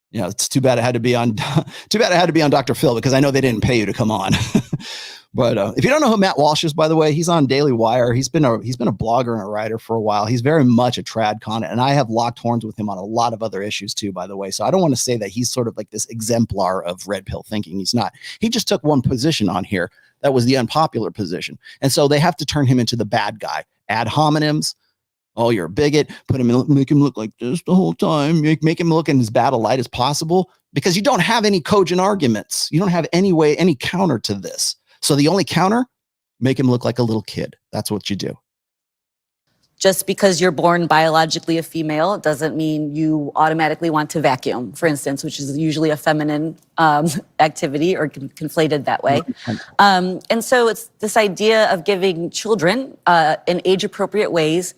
You know, it's too bad it had to be on Dr. Phill, because I know they didn't pay you to come on. But if you don't know who Matt Walsh is, by the way, he's on Daily Wire. He's been a blogger and a writer for a while. He's very much a trad con, and I have locked horns with him on a lot of other issues too, by the way. So I don't want to say that he's sort of like this exemplar of red pill thinking. He's not. He just took one position on here that was the unpopular position, and so they have to turn him into the bad guy. Add hominems. Oh, you're a bigot. Put him in, make him look like this the whole time. Make him look in as bad a light as possible, because you don't have any cogent arguments. You don't have any counter to this. So the only counter, make him look like a little kid. That's what you do. Just because you're born biologically a female doesn't mean you automatically want to vacuum, for instance, which is usually a feminine activity, or conflated that way. And so it's this idea of giving children in age-appropriate ways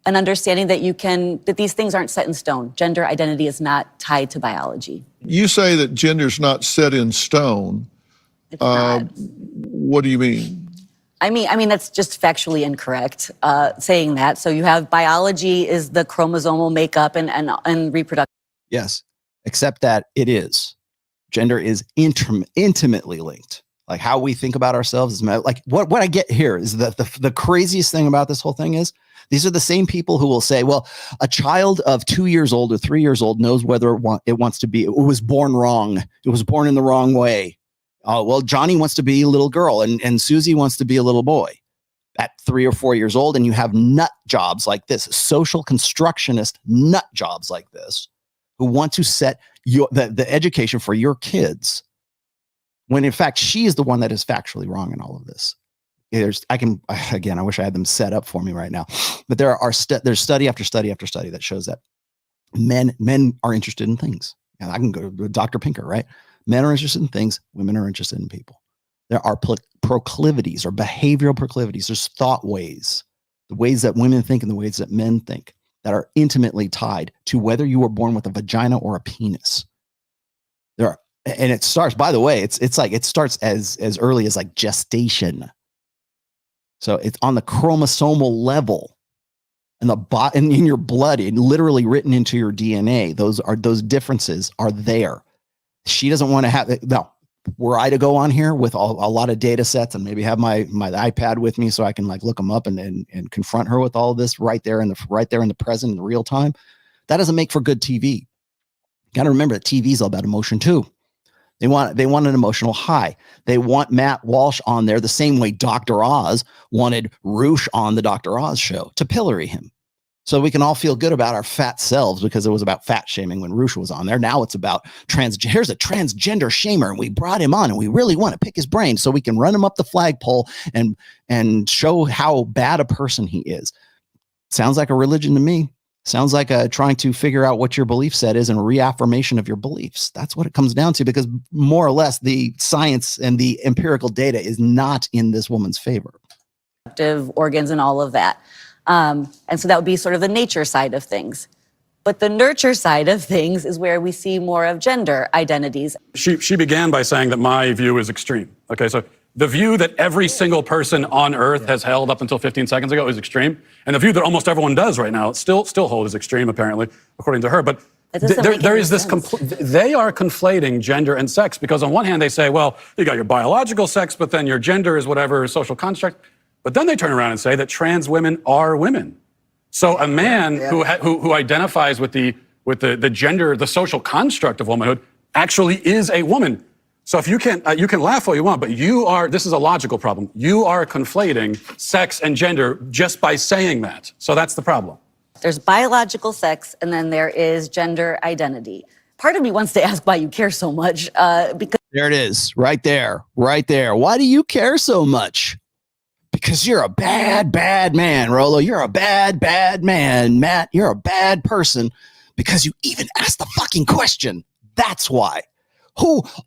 an understanding that these things aren't set in stone. Gender identity is not tied to biology. You say that gender's not set in stone. It's not. What do you mean? I mean that's just factually incorrect, saying that. So you have biology is the chromosomal makeup and reproduction. Yes, except that it is. Gender is intimately linked. Like how we think about ourselves is like what I get here is that the craziest thing about this whole thing is these are the same people who will say, well, a child of 2 years old or 3 years old knows whether it wants to be, it was born wrong. It was born in the wrong way. Well, Johnny wants to be a little girl and Susie wants to be a little boy at 3 or 4 years old. And you have nut jobs like this, social constructionist nut jobs like this, who want to set the education for your kids, when in fact, she is the one that is factually wrong in all of this. I wish I had them set up for me right now, but there's study after study after study that shows that men are interested in things. And I can go to Dr. Pinker, right? Men are interested in things. Women are interested in people. There are proclivities or behavioral proclivities. There's thought ways, the ways that women think and the ways that men think that are intimately tied to whether you were born with a vagina or a penis. And it starts, by the way, it's like it starts as early as like gestation. So it's on the chromosomal level, and in your blood, and literally written into your DNA. Those differences are there. She doesn't want to have it. No, were I to go on here with a lot of data sets and maybe have my iPad with me so I can like look them up and confront her with all of this right there in the present, in real time, that doesn't make for good TV. You got to remember that TV is all about emotion too. They want an emotional high. They want Matt Walsh on there the same way Dr. Oz wanted Roosh on the Dr. Oz show to pillory him. So we can all feel good about our fat selves because it was about fat shaming when Roosh was on there. Now it's about here's a transgender shamer, and we brought him on and we really want to pick his brain so we can run him up the flagpole and show how bad a person he is. Sounds like a religion to me. Sounds like trying to figure out what your belief set is and a reaffirmation of your beliefs. That's what it comes down to, because more or less the science and the empirical data is not in this woman's favor. Organs and all of that. And so that would be sort of the nature side of things. But the nurture side of things is where we see more of gender identities. She began by saying that my view is extreme. Okay, so the view that every single person on Earth has held up until 15 seconds ago is extreme. And the view that almost everyone does right now still hold as extreme, apparently, according to her. But there is this they are conflating gender and sex, because on one hand they say, well, you got your biological sex, but then your gender is whatever social construct. But then they turn around and say that trans women are women. So a man who identifies with the gender, the social construct of womanhood, actually is a woman. So if you can laugh all you want, but this is a logical problem. You are conflating sex and gender just by saying that. So that's the problem. There's biological sex, and then there is gender identity. Part of me wants to ask why you care so much, because there it is, right there. Why do you care so much? Because you're a bad man, Rollo. You're a bad man, Matt. You're a bad person because you even asked the fucking question. That's why.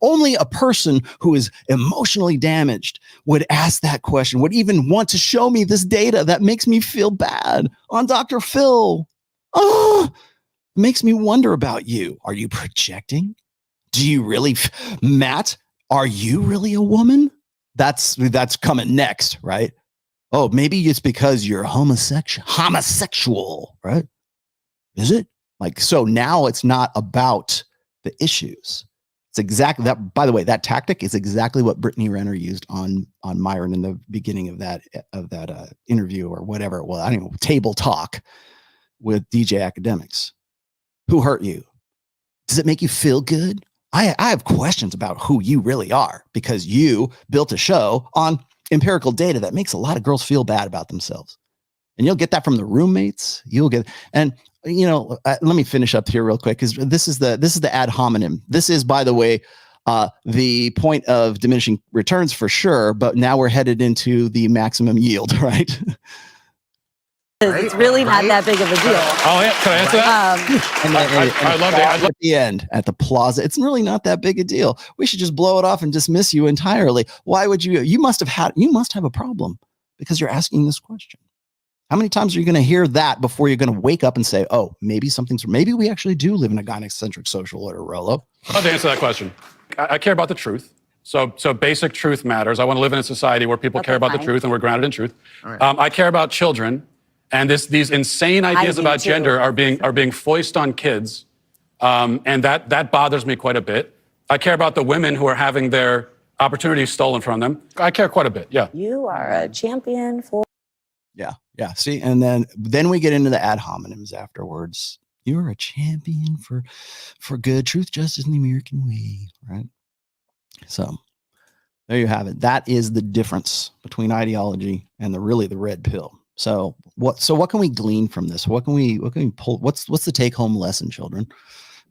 Only a person who is emotionally damaged would ask that question, would even want to show me this data that makes me feel bad on Dr. Phill. Makes me wonder about you. Are you projecting? Do you really, Matt, are you really a woman? That's coming next, right? Oh, maybe it's because you're homosexual, right? Is it? Like, so now it's not about the issues. It's exactly that. By the way, that tactic is exactly what Brittany Renner used on Myron in the beginning of that interview or whatever it was. I don't know, table talk with DJ Academics. Who hurt you? Does it make you feel good? I have questions about who you really are, because you built a show on empirical data that makes a lot of girls feel bad about themselves. And you'll get that from the roommates. Let me finish up here real quick, because this is the ad hominem. This is, by the way, the point of diminishing returns for sure, but now we're headed into the maximum yield, right? It's really not that big of a deal. Oh, yeah. Can I answer that? I love it. At the end, at the plaza, it's really not that big a deal. We should just blow it off and dismiss you entirely. Why would you? You must have a problem because you're asking this question. How many times are you going to hear that before you're going to wake up and say, oh, maybe we actually do live in a gynocentric social order, Rollo? I'll have to answer that question. I care about the truth. So basic truth matters. I want to live in a society where people care about the truth and we're grounded in truth. Right. I care about children. And these insane ideas about gender are being foisted on kids, and that bothers me quite a bit. I care about the women who are having their opportunities stolen from them. I care quite a bit. Yeah. You are a champion for. Yeah. See, and then we get into the ad hominems afterwards. You're a champion for good, truth, justice, and the American way, right? So there you have it. That is the difference between ideology and the red pill. So what can we glean from this? What can we pull? What's the take home lesson, children?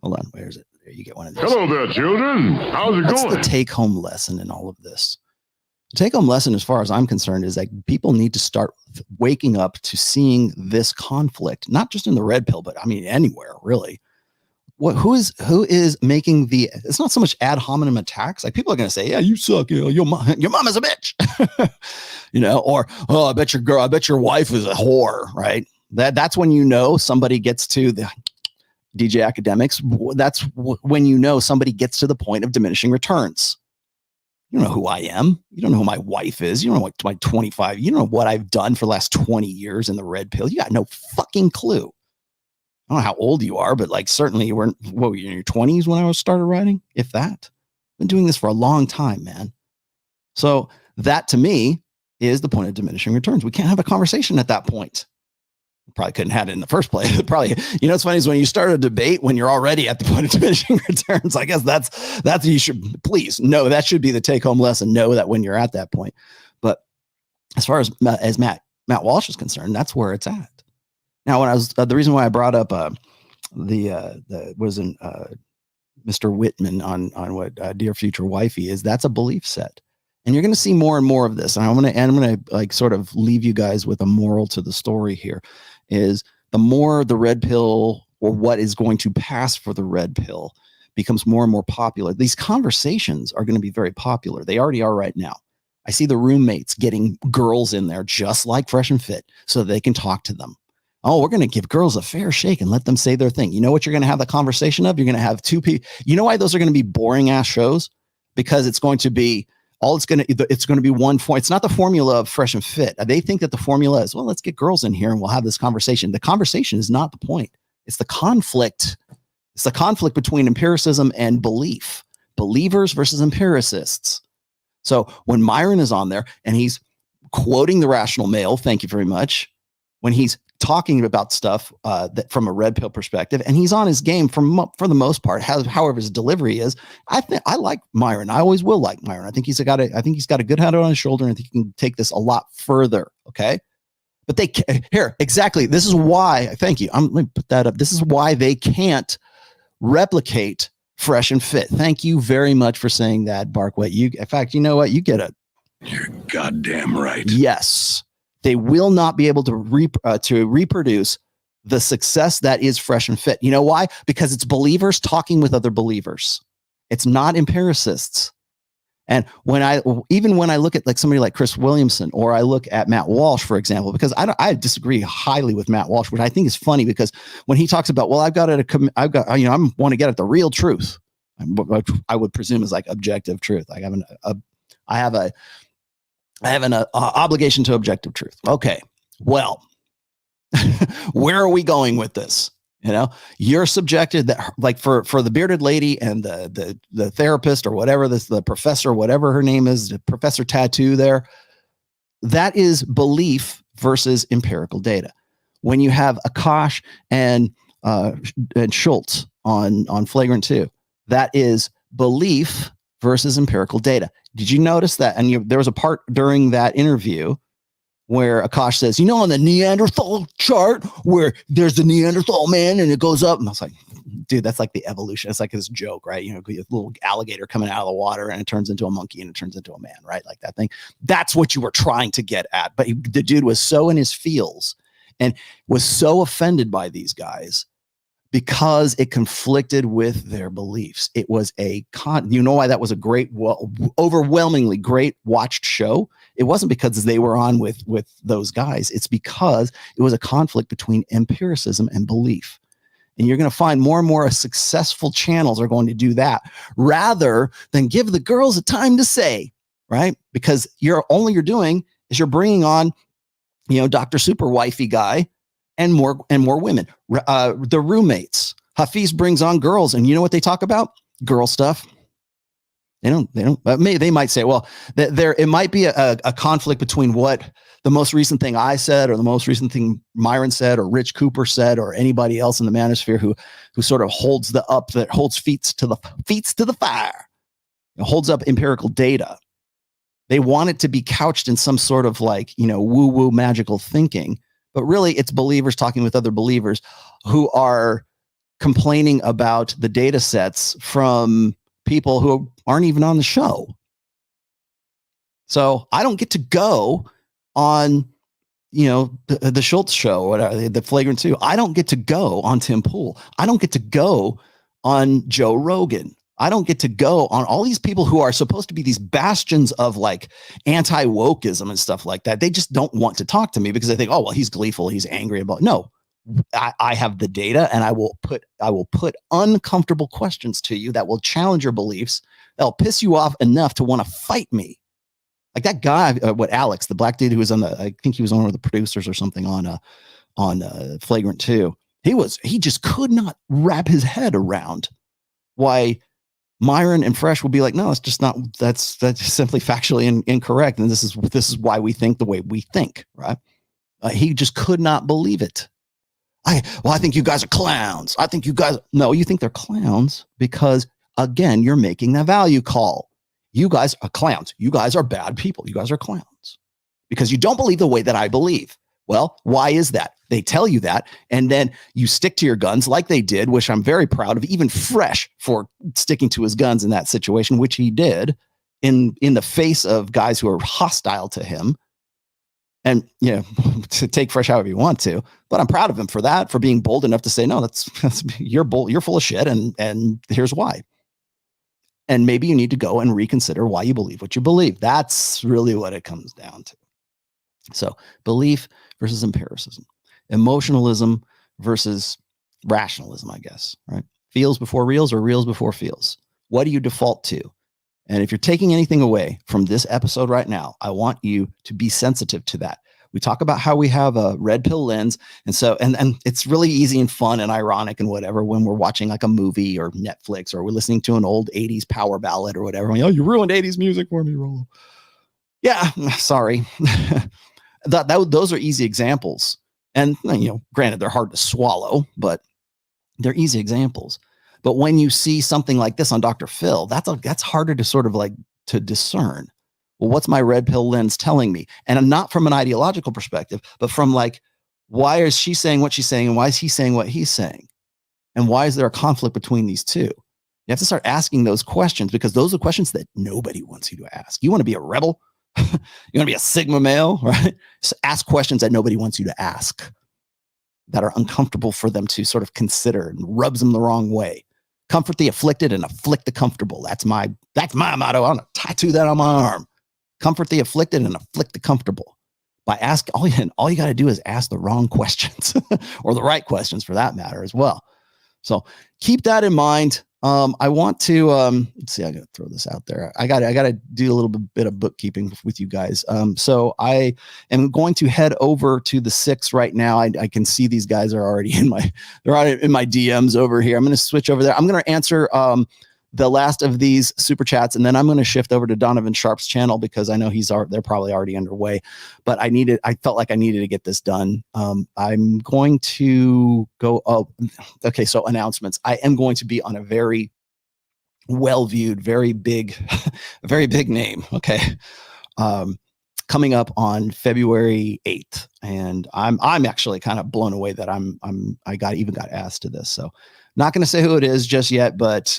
Hold on, where is it? There, you get one of these. Hello there, children. How's it What's going? the take home lesson in all of this? The take home lesson, as far as I'm concerned, is that people need to start waking up to seeing this conflict, not just in the red pill, but I mean anywhere really. Who is making the? It's not so much ad hominem attacks. Like people are going to say, "Yeah, you suck. You know, your mom is a bitch," you know, or "Oh, I bet your wife is a whore." Right? That's when you know somebody gets to the DJ academics. That's when you know somebody gets to the point of diminishing returns. You don't know who I am. You don't know who my wife is. You don't know what my 25. You don't know what I've done for the last 20 years in the red pill. You got no fucking clue. I don't know how old you are, but like certainly you weren't, what were you in your 20s when I started writing? If that. I've been doing this for a long time, man. So that to me is the point of diminishing returns. We can't have a conversation at that point. Probably couldn't have it in the first place. Probably, you know, it's funny is when you start a debate when you're already at the point of diminishing returns. I guess that's you should please know that should be the take home lesson. Know that when you're at that point. But as far as Matt Walsh is concerned, that's where it's at. Now, when I was the reason why I brought up Mr. Whitman on what Dear Future Wifey is, that's a belief set. And you're going to see more and more of this. And I'm going to like sort of leave you guys with a moral to the story here is the more the red pill or what is going to pass for the red pill becomes more and more popular. These conversations are going to be very popular. They already are right now. I see the roommates getting girls in there just like Fresh and Fit so they can talk to them. Oh, we're going to give girls a fair shake and let them say their thing. You know what you're going to have the conversation of? You're going to have two people. You know why those are going to be boring ass shows? Because it's going to be it's going to be one form. It's not the formula of Fresh and Fit. They think that the formula is, well, let's get girls in here and we'll have this conversation. The conversation is not the point. It's the conflict. It's the conflict between empiricism and belief. Believers versus empiricists. So when Myron is on there and he's quoting the rational male, thank you very much. When he's talking about stuff that from a red pill perspective, and he's on his game for the most part. However his delivery is, I like Myron. I always will like Myron. I think he's got a good head on his shoulder, and I think he can take this a lot further. Okay, but exactly. This is why. Thank you. Let me put that up. This is why they can't replicate Fresh and Fit. Thank you very much for saying that, Barkway. In fact, you know what? You get it. You're goddamn right. Yes. They will not be able to reproduce the success that is Fresh and Fit. You know why? Because it's believers talking with other believers. It's not empiricists. And when I look at like somebody like Chris Williamson, or I look at Matt Walsh, for example, because I disagree highly with Matt Walsh, which I think is funny because when he talks about, well, I want to get at the real truth. I would presume is like objective truth. Like I have an obligation to objective truth. Okay, well, where are we going with this? You know, you're subjected that, like for the bearded lady and the therapist or whatever the professor, whatever her name is, the Professor Tattoo there. That is belief versus empirical data. When you have Akash and Schultz on Flagrant 2, that is belief versus empirical data. Did you notice that? And there was a part during that interview where Akash says, you know, on the Neanderthal chart where there's the Neanderthal man and it goes up. And I was like, dude, that's like the evolution. It's like this joke, right? You know, a little alligator coming out of the water and it turns into a monkey and it turns into a man, right? Like that thing. That's what you were trying to get at. But the dude was so in his feels and was so offended by these guys because it conflicted with their beliefs. It was you know why that was a great, overwhelmingly great watched show? It wasn't because they were on with those guys. It's because it was a conflict between empiricism and belief. And you're going to find more and more successful channels are going to do that rather than give the girls a time to say, right? Because you're doing is you're bringing on, you know, Dr. Super Wifey guy and more women. The roommates. Hafiz brings on girls, and you know what they talk about? Girl stuff. They might say, well, it might be a conflict between what the most recent thing I said, or the most recent thing Myron said, or Rich Cooper said, or anybody else in the manosphere who sort of holds feet to the fire, holds up empirical data. They want it to be couched in some sort of woo-woo magical thinking, but really it's believers talking with other believers who are complaining about the data sets from people who aren't even on the show. So I don't get to go on, the Schultz show, whatever, the Flagrant 2. I don't get to go on Tim Pool. I don't get to go on Joe Rogan. I don't get to go on all these people who are supposed to be these bastions of anti-wokeism and stuff like that. They just don't want to talk to me because they think, oh, well, he's gleeful. He's angry about, no, I have the data, and I will put uncomfortable questions to you that will challenge your beliefs. That'll piss you off enough to want to fight me. Like that guy, Alex, the black dude who was I think he was one of the producers or something on Flagrant 2. He just could not wrap his head around why Myron and Fresh will be like, no, it's just not, that's simply factually incorrect. And this is why we think the way we think, right? He just could not believe it. I think you guys are clowns. No, you think they're clowns because, again, you're making that value call. You guys are clowns. You guys are bad people. You guys are clowns because you don't believe the way that I believe. Well, why is that? They tell you that, and then you stick to your guns like they did, which I'm very proud of, even Fresh for sticking to his guns in that situation, which he did in the face of guys who are hostile to him. And, to take Fresh however you want to, but I'm proud of him for that, for being bold enough to say, no, that's you're bold, you're full of shit, and here's why. And maybe you need to go and reconsider why you believe what you believe. That's really what it comes down to. So belief versus empiricism, emotionalism versus rationalism, I guess, right? Feels before reals or reals before feels. What do you default to? And if you're taking anything away from this episode right now, I want you to be sensitive to that. We talk about how we have a red pill lens. And so, and it's really easy and fun and ironic and whatever when we're watching like a movie or Netflix, or we're listening to an old 80s power ballad or whatever. Oh, you ruined 80s music for me, Rollo. Yeah, sorry. Those are easy examples. And, granted, they're hard to swallow, but they're easy examples. But when you see something like this on Dr. Phill, that's harder to sort of to discern. Well, what's my red pill lens telling me? And not from an ideological perspective, but from why is she saying what she's saying? And why is he saying what he's saying? And why is there a conflict between these two? You have to start asking those questions, because those are questions that nobody wants you to ask. You want to be a rebel? You want to be a Sigma male, right? Just ask questions that nobody wants you to ask, that are uncomfortable for them to sort of consider, and rubs them the wrong way. Comfort the afflicted and afflict the comfortable. That's my motto. I'm going to tattoo that on my arm. Comfort the afflicted and afflict the comfortable. By asking, all you got to do is ask the wrong questions, or the right questions for that matter as well. So keep that in mind. I want to let's see. I got to throw this out there. I got to do a little bit of bookkeeping with you guys. So I am going to head over to the 6 right now. I can see these guys are already in my DMs over here. I'm going to switch over there. I'm going to answer the last of these super chats, and then I'm going to shift over to Donovan Sharpe's channel, because I know they're probably already underway. But I felt like I needed to get this done. I'm going to go. Oh, okay. So announcements. I am going to be on a very well-viewed, very big name. Okay. Coming up on February 8th, and I'm actually kind of blown away that I got asked to this. So. Not going to say who it is just yet, but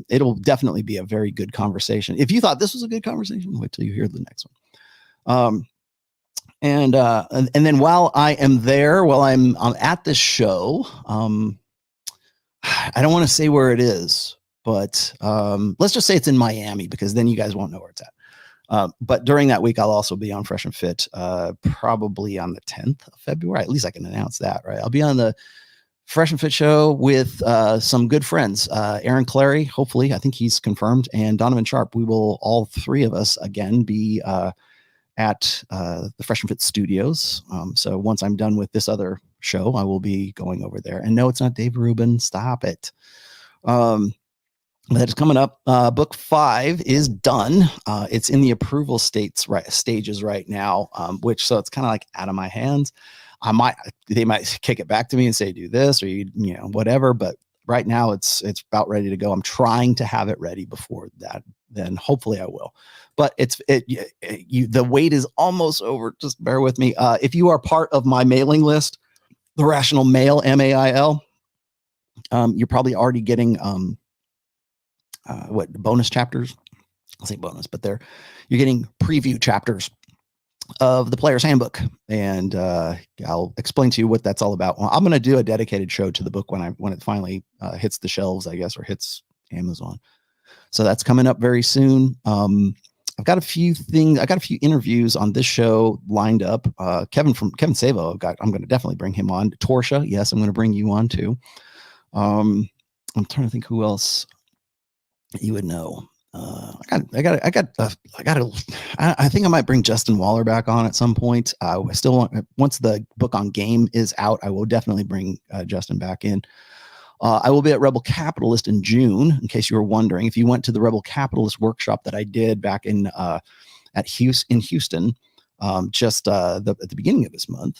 it'll definitely be a very good conversation. If you thought this was a good conversation, wait till you hear the next one. And then while I am there, while I'm at this show, I don't want to say where it is, but let's just say it's in Miami, because then you guys won't know where it's at. But during that week, I'll also be on Fresh and Fit, probably on the 10th of February. At least I can announce that, right? I'll be on the Fresh and Fit show with some good friends, Aaron Clary, hopefully, I think he's confirmed, and Donovan Sharpe. We will, all three of us, again, be at the Fresh and Fit studios. So once I'm done with this other show, I will be going over there. And no, it's not Dave Rubin. Stop it. That is coming up. Book 5 is done. It's in the approval stages right now, which so it's kind of like out of my hands. They might kick it back to me and say do this or whatever. But right now it's about ready to go. I'm trying to have it ready before that. Then hopefully I will. But the wait is almost over. Just bear with me. If you are part of my mailing list, the Rational Mail, MAIL, you're probably already getting bonus chapters. I'll say bonus, but you're getting preview chapters of the Player's Handbook, and I'll explain to you what that's all about. Well, I'm going to do a dedicated show to the book when it finally hits the shelves, I guess, or hits Amazon. So that's coming up very soon. I've got a few things. I got a few interviews on this show lined up. Kevin Savo, I'm going to definitely bring him on. Torsha, yes, I'm going to bring you on too. I'm trying to think who else you would know. I think I might bring Justin Waller back on at some point. I still want, once the book on game is out, I will definitely bring Justin back in. I will be at Rebel Capitalist in June, in case you were wondering. If you went to the Rebel Capitalist workshop that I did back in Houston, just at the beginning of this month,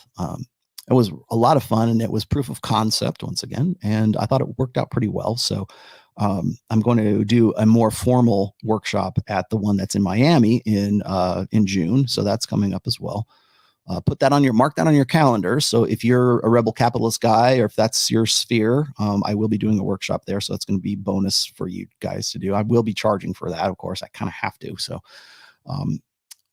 it was a lot of fun, and it was proof of concept once again, and I thought it worked out pretty well. So I'm going to do a more formal workshop at the one that's in Miami in June. So that's coming up as well. Mark that on your calendar. So if you're a Rebel Capitalist guy, or if that's your sphere, I will be doing a workshop there. So it's going to be bonus for you guys to do. I will be charging for that. Of course, I kind of have to. So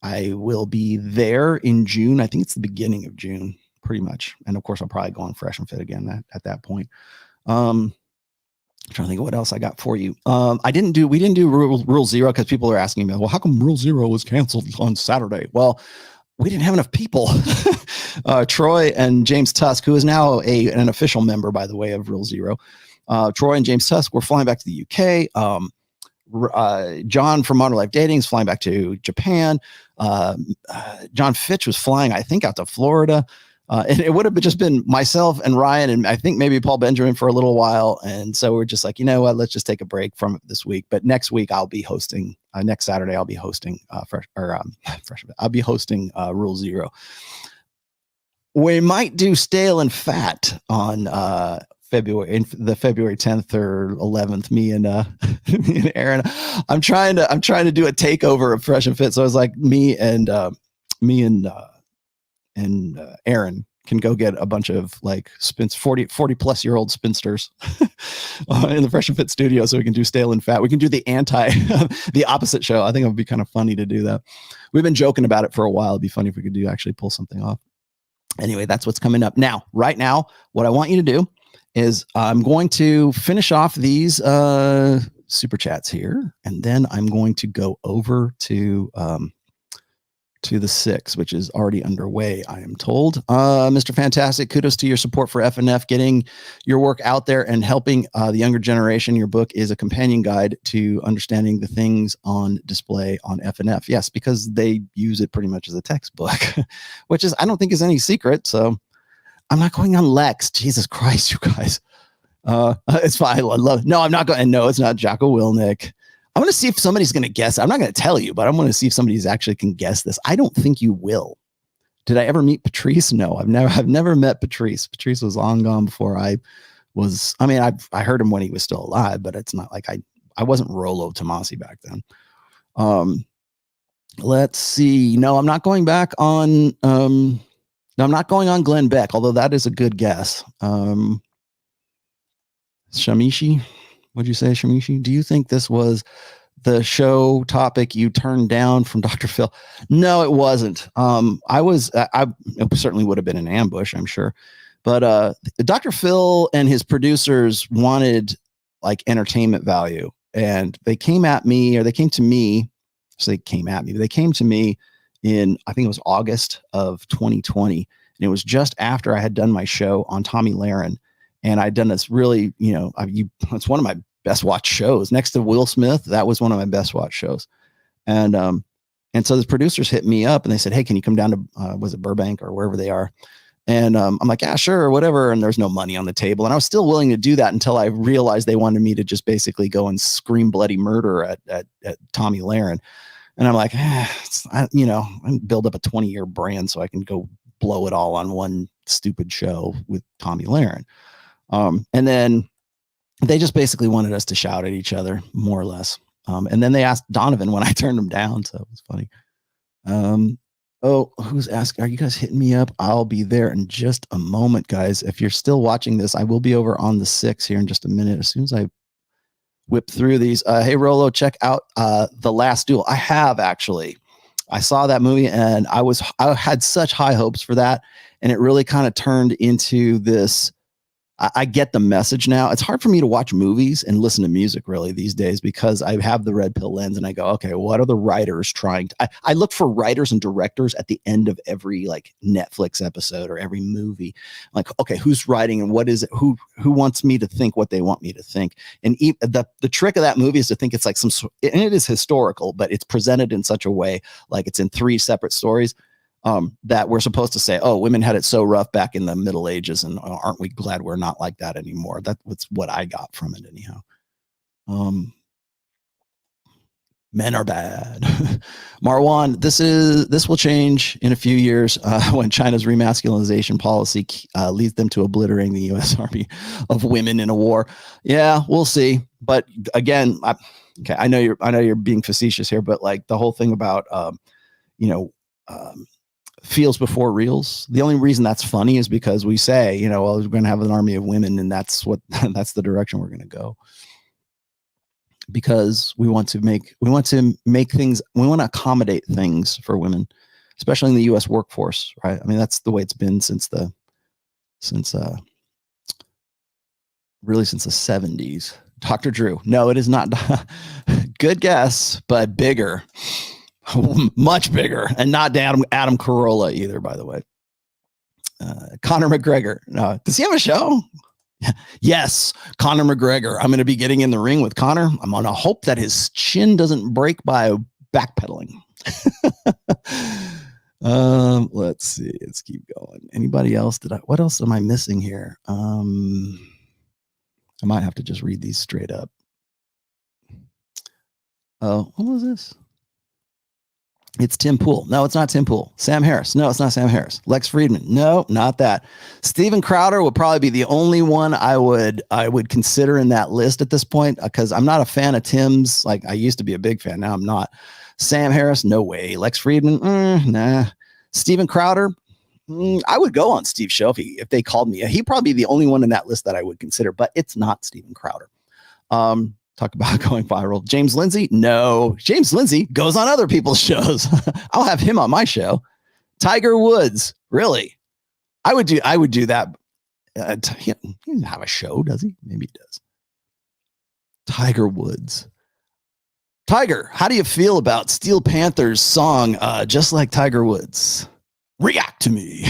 I will be there in June. I think it's the beginning of June, pretty much. And of course, I'll probably go on Fresh and Fit again at that point. I'm trying to think of what else I got for you. We didn't do Rule Zero because people are asking me, well, how come Rule Zero was canceled on Saturday? Well, we didn't have enough people. Troy and James Tusk, who is now an official member, by the way, of Rule Zero. Troy and James Tusk were flying back to the UK. John from Modern Life Dating is flying back to Japan. John Fitch was flying, I think, out to Florida. And it would have just been myself and Ryan, and I think maybe Paul Benjamin for a little while. And so we're just like, you know what, let's just take a break from it this week. But next week I'll be hosting, next Saturday, I'll be hosting Rule Zero. We might do Stale and Fat on February 10th or 11th. Me and Aaron. I'm trying to do a takeover of Fresh and Fit. So I was like, me and Aaron can go get a bunch of like 40 plus year old spinsters in the Fresh and Fit studio, so we can do Stale and Fat. We can do the opposite show. I think it would be kind of funny to do that. We've been joking about it for a while. It'd be funny if we could actually pull something off. Anyway, that's what's coming up. Now, right now, what I want you to do is I'm going to finish off these super chats here, and then I'm going to go over to the 6, which is already underway, I am told. Mr. Fantastic, kudos to your support for FNF, getting your work out there and helping the younger generation. Your book is a companion guide to understanding the things on display on FNF. Yes, because they use it pretty much as a textbook, which I don't think is any secret. So I'm not going on Lex. Jesus Christ, you guys. It's fine. I love it. No, I'm not going. And no, it's not Jocko Willnick. I want to see if somebody's going to guess. I'm not going to tell you, but I want to see if somebody's actually can guess this. I don't think you will. Did I ever meet Patrice? No, I've never met Patrice. Patrice was long gone before I was. I mean, I heard him when he was still alive, but it's not like I wasn't Rollo Tomassi back then. Let's see. No, I'm not going back on. No, I'm not going on Glenn Beck, although that is a good guess. Shamishi. What'd you say, Shamishi? Do you think this was the show topic you turned down from Dr. Phill? No, it wasn't. It certainly would have been an ambush, I'm sure. But Dr. Phill and his producers wanted like entertainment value. And they came to me in, I think it was August of 2020. And it was just after I had done my show on Tommy Lahren. And I'd done this really, it's one of my best watched shows next to Will Smith. That was one of my best watched shows. And so the producers hit me up and they said, hey, can you come down to, was it Burbank or wherever they are? And I'm like, yeah, sure, whatever. And there's no money on the table. And I was still willing to do that until I realized they wanted me to just basically go and scream bloody murder at Tomi Lahren. And I'm like, I build up a 20-year brand so I can go blow it all on one stupid show with Tomi Lahren. And then they just basically wanted us to shout at each other, more or less. And then they asked Donovan when I turned him down. So it was funny. Oh, who's asking? Are you guys hitting me up? I'll be there in just a moment, guys. If you're still watching this, I will be over on the 6 here in just a minute. As soon as I whip through these. Hey, Rollo, check out The Last Duel. I have, actually. I saw that movie and I had such high hopes for that. And it really kind of turned into this. I get the message now. It's hard for me to watch movies and listen to music really these days because I have the red pill lens and I go, okay, what are the writers trying to, I look for writers and directors at the end of every like Netflix episode or every movie. Like, okay, who's writing and what is it? Who wants me to think what they want me to think? And the trick of that movie is to think it's like and it is historical, but it's presented in such a way, like it's in 3 separate stories. That we're supposed to say, oh, women had it so rough back in the Middle Ages, and aren't we glad we're not like that anymore? That's what I got from it, anyhow. Men are bad. Marwan, this will change in a few years when China's remasculinization policy leads them to obliterating the U.S. Army of women in a war. Yeah, we'll see. But again, I know you're being facetious here, but like the whole thing about feels before reals. The only reason that's funny is because we say, well, we're going to have an army of women, and that's the direction we're going to go. Because we want to make things, we want to accommodate things for women, especially in the U.S. workforce, right? I mean, that's the way it's been since the 70s. Dr. Drew, no, it is not. Good guess, but bigger. Much bigger, and not Adam Carolla either, by the way. Conor McGregor. Does he have a show? Yes, Conor McGregor. I'm going to be getting in the ring with Conor. I'm going to hope that his chin doesn't break by backpedaling. Let's see. Let's keep going. Anybody else? What else am I missing here? I might have to just read these straight up. Oh, what was this? It's Tim Pool. No, it's not Tim Pool. Sam Harris. No, it's not Sam Harris. Lex Friedman. No, not that. Steven Crowder would probably be the only one I would consider in that list at this point, because I'm not a fan of Tim's. Like, I used to be a big fan. Now I'm not. Sam Harris. No way. Lex Friedman. Nah. Steven Crowder. I would go on Steve's show if they called me. He'd probably be the only one in that list that I would consider, but it's not Steven Crowder. Talk about going viral. James Lindsay? No. James Lindsay goes on other people's shows. I'll have him on my show. Tiger Woods? Really? I would do that. He doesn't have a show, does he? Maybe he does. Tiger Woods. Tiger, how do you feel about Steel Panther's song, Just Like Tiger Woods? React to me.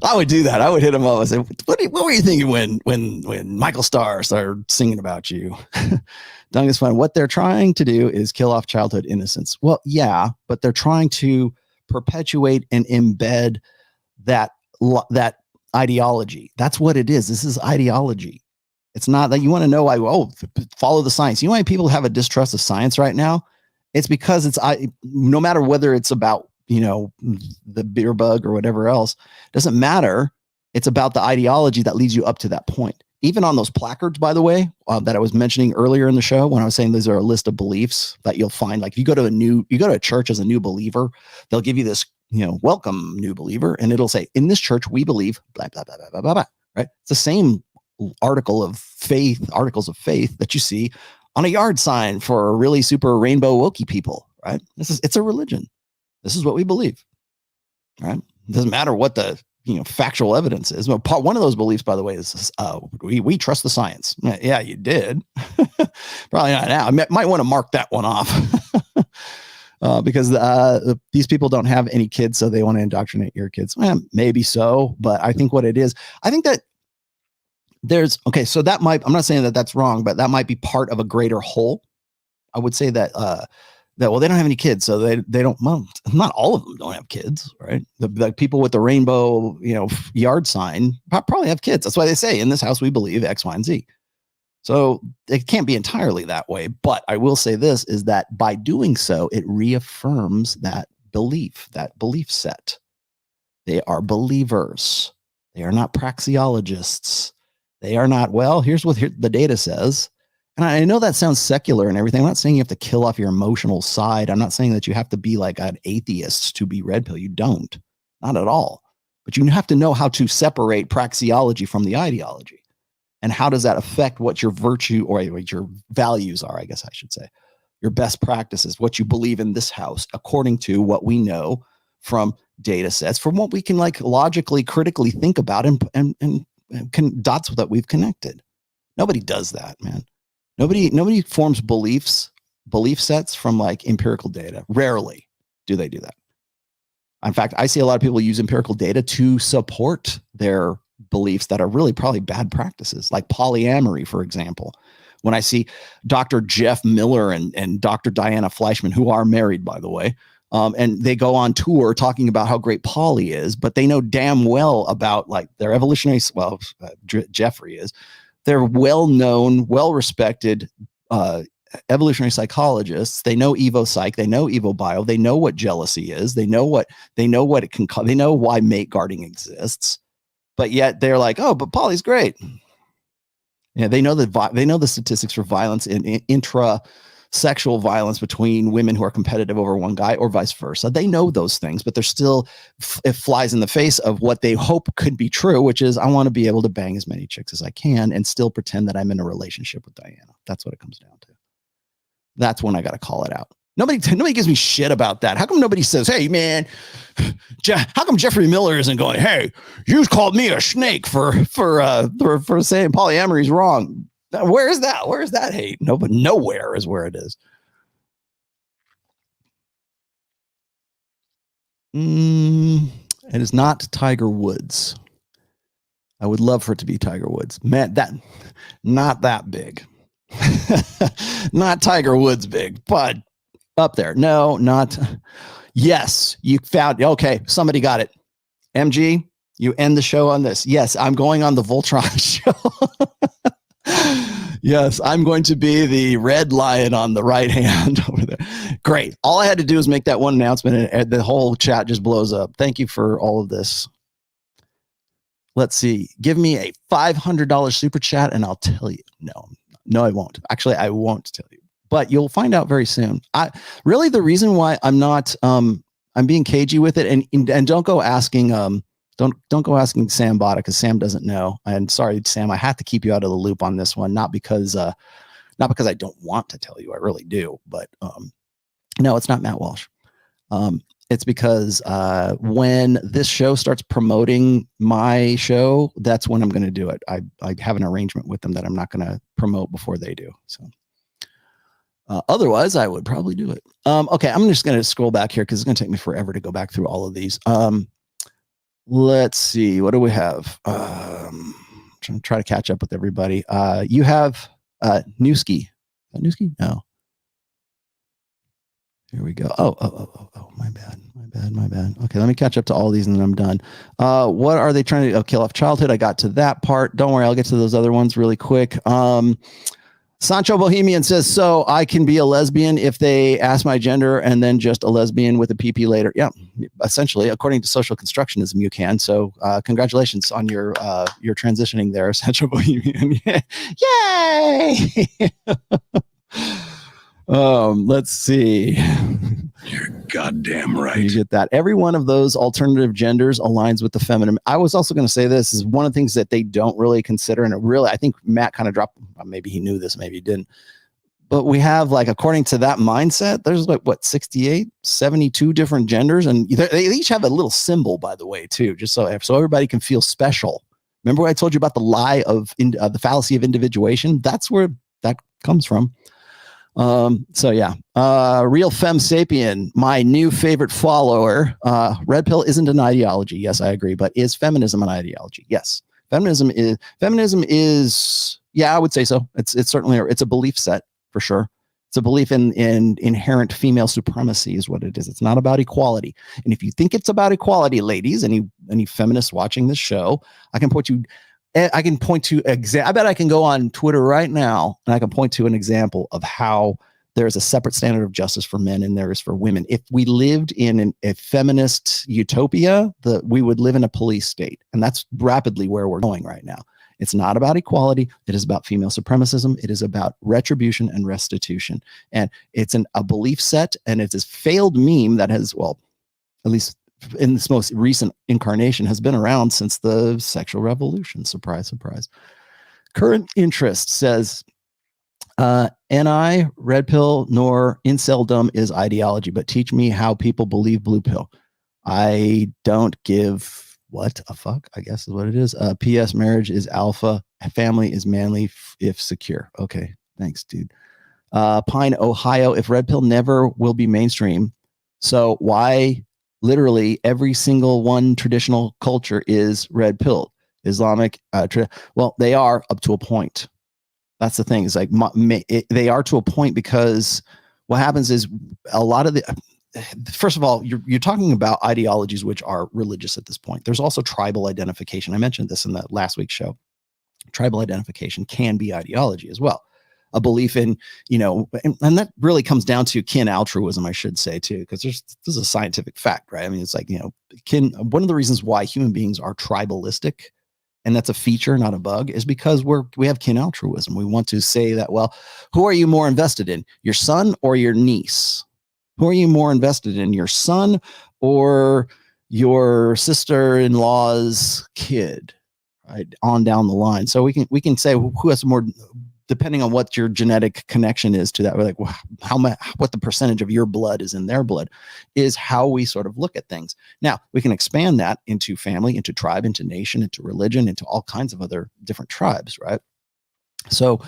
I would do that. I would hit him up and say, what were you thinking when Michael Starr started singing about you? Dung is fun. What they're trying to do is kill off childhood innocence. Well, yeah, but they're trying to perpetuate and embed that ideology. That's what it is. This is ideology. It's not that you want to know why, follow the science. You know why people have a distrust of science right now? It's because no matter whether it's about the beer bug or whatever else, doesn't matter. It's about the ideology that leads you up to that point. Even on those placards, by the way, that I was mentioning earlier in the show, when I was saying these are a list of beliefs that you'll find, like if you go to a church as a new believer, they'll give you this, welcome new believer. And it'll say, in this church, we believe blah, blah, blah, blah, blah, blah, blah, right? It's the same articles of faith that you see on a yard sign for really super rainbow wokey people, right? It's a religion. This is what we believe, right? It doesn't matter what the factual evidence is. Well, one of those beliefs, by the way, is we trust the science. Yeah, you did. Probably not now. I might want to mark that one off because these people don't have any kids, so they want to indoctrinate your kids. Maybe so, but I think what it is, I think that so I'm not saying that that's wrong, but that might be part of a greater whole. I would say that that, well, they don't have any kids, so they don't, well, not all of them don't have kids, right? The people with the rainbow, yard sign probably have kids. That's why they say in this house, we believe X, Y, and Z. So it can't be entirely that way. But I will say this is that by doing so, it reaffirms that belief set. They are believers. They are not praxiologists. They are not, well, here's what the data says. And I know that sounds secular and everything. I'm not saying you have to kill off your emotional side. I'm not saying that you have to be like an atheist to be red pill. You don't. Not at all. But you have to know how to separate praxiology from the ideology. And how does that affect what your virtue or what your values are, I guess I should say. Your best practices, what you believe in this house, according to what we know from data sets, from what we can like logically, critically think about and dots that we've connected. Nobody does that, man. Nobody forms belief sets from like empirical data. Rarely do they do that. In fact, I see a lot of people use empirical data to support their beliefs that are really probably bad practices, like polyamory, for example. When I see Dr. Jeff Miller and Dr. Diana Fleischman, who are married, by the way, and they go on tour talking about how great poly is, but they know damn well about like their evolutionary, Jeffrey is, they're well-known, well-respected evolutionary psychologists. They know Evo Psych, they know Evo Bio, they know what jealousy is, they know what it can cause, they know why mate guarding exists, but yet they're like, oh, but poly's great. Yeah, they know the statistics for violence in intra-sexual violence between women who are competitive over one guy or vice versa. They know those things, but they're still, it flies in the face of what they hope could be true, which is I want to be able to bang as many chicks as I can and still pretend that I'm in a relationship with Diana. That's what it comes down to. That's when I got to call it out. Nobody gives me shit about that. How come nobody says, hey, man, how come Jeffrey Miller isn't going, hey, you called me a snake for saying polyamory is wrong? Where is that? Where is that hate? No, but nowhere is where it is. It is not Tiger Woods. I would love for it to be Tiger Woods. Man, not that big. Not Tiger Woods big, but up there. No, not. Yes, you found. Okay, somebody got it. MG, you end the show on this. Yes, I'm going on the Voltron show. Yes, I'm going to be the red lion on the right hand over there. Great. All I had to do is make that one announcement and the whole chat just blows up. Thank you for all of this. Let's see. Give me a $500 super chat and I'll tell you. No, I won't. Actually, I won't tell you. But you'll find out very soon. Really the reason why I'm not I'm being cagey with it, and don't go asking don't go asking Sam Botta, because Sam doesn't know. And sorry, Sam, I have to keep you out of the loop on this one, not because I don't want to tell you, I really do. But no, it's not Matt Walsh. It's because when this show starts promoting my show, that's when I'm going to do it. I have an arrangement with them that I'm not going to promote before they do. So. Otherwise, I would probably do it. Okay, I'm just going to scroll back here because it's going to take me forever to go back through all of these. Let's see. What do we have? I'm trying to try to catch up with everybody. You have Newski. Newski? No. Here we go. Oh, my bad. Okay, let me catch up to all these and then I'm done. What are they trying to kill off childhood? I got to that part. Don't worry, I'll get to those other ones really quick. Sancho Bohemian says, so I can be a lesbian if they ask my gender and then just a lesbian with a PP later. Yeah, essentially, according to social constructionism, you can. So congratulations on your transitioning there, Sancho Bohemian. Yay! Let's see. You're goddamn right. You get that. Every one of those alternative genders aligns with the feminine. I was also going to say this is one of the things that they don't really consider. And I think Matt kind of dropped, maybe he knew this, maybe he didn't. But we have according to that mindset, there's 68, 72 different genders. And they each have a little symbol, by the way, too, just so everybody can feel special. Remember what I told you about the lie of the fallacy of individuation? That's where that comes from. So yeah, Real Femme Sapien, my new favorite follower. Red pill isn't an ideology. Yes, I agree. But is feminism an ideology? Yes. Feminism is, yeah, I would say so. It's certainly, it's a belief set for sure. It's a belief in inherent female supremacy is what it is. It's not about equality. And if you think it's about equality, ladies, any feminists watching this show, I can point to I bet I can go on Twitter right now and I can point to an example of how there's a separate standard of justice for men and there is for women. If we lived in a feminist utopia, we would live in a police state. And that's rapidly where we're going right now. It's not about equality. It is about female supremacism. It is about retribution and restitution. And it's a belief set, and it's this failed meme that has, well, at least in this most recent incarnation, has been around since the sexual revolution. Surprise, surprise. Current interest says, NI, red pill, nor inceldom is ideology, but teach me how people believe blue pill. I don't give what a fuck, I guess is what it is. P.S. Marriage is alpha. Family is manly if secure. Okay, thanks, dude. Pine, Ohio. If red pill never will be mainstream, so why literally every single one traditional culture is red pill? Islamic, well, they are up to a point. That's the thing. It's like they are to a point, because what happens is a lot of first of all, you're talking about ideologies which are religious at this point. There's also tribal identification. I mentioned this in the last week's show. Tribal identification can be ideology as well. A belief in, and that really comes down to kin altruism, I should say, too, because this is a scientific fact, right? I mean, it's like, one of the reasons why human beings are tribalistic, and that's a feature, not a bug, is because we have kin altruism. We want to say that, well, who are you more invested in, your son or your niece? Who are you more invested in, your son or your sister-in-law's kid? Right on down the line. So we can say who has more, depending on what your genetic connection is to that. We're like, well, what the percentage of your blood is in their blood is how we sort of look at things. Now we can expand that into family, into tribe, into nation, into religion, into all kinds of other different tribes, right? So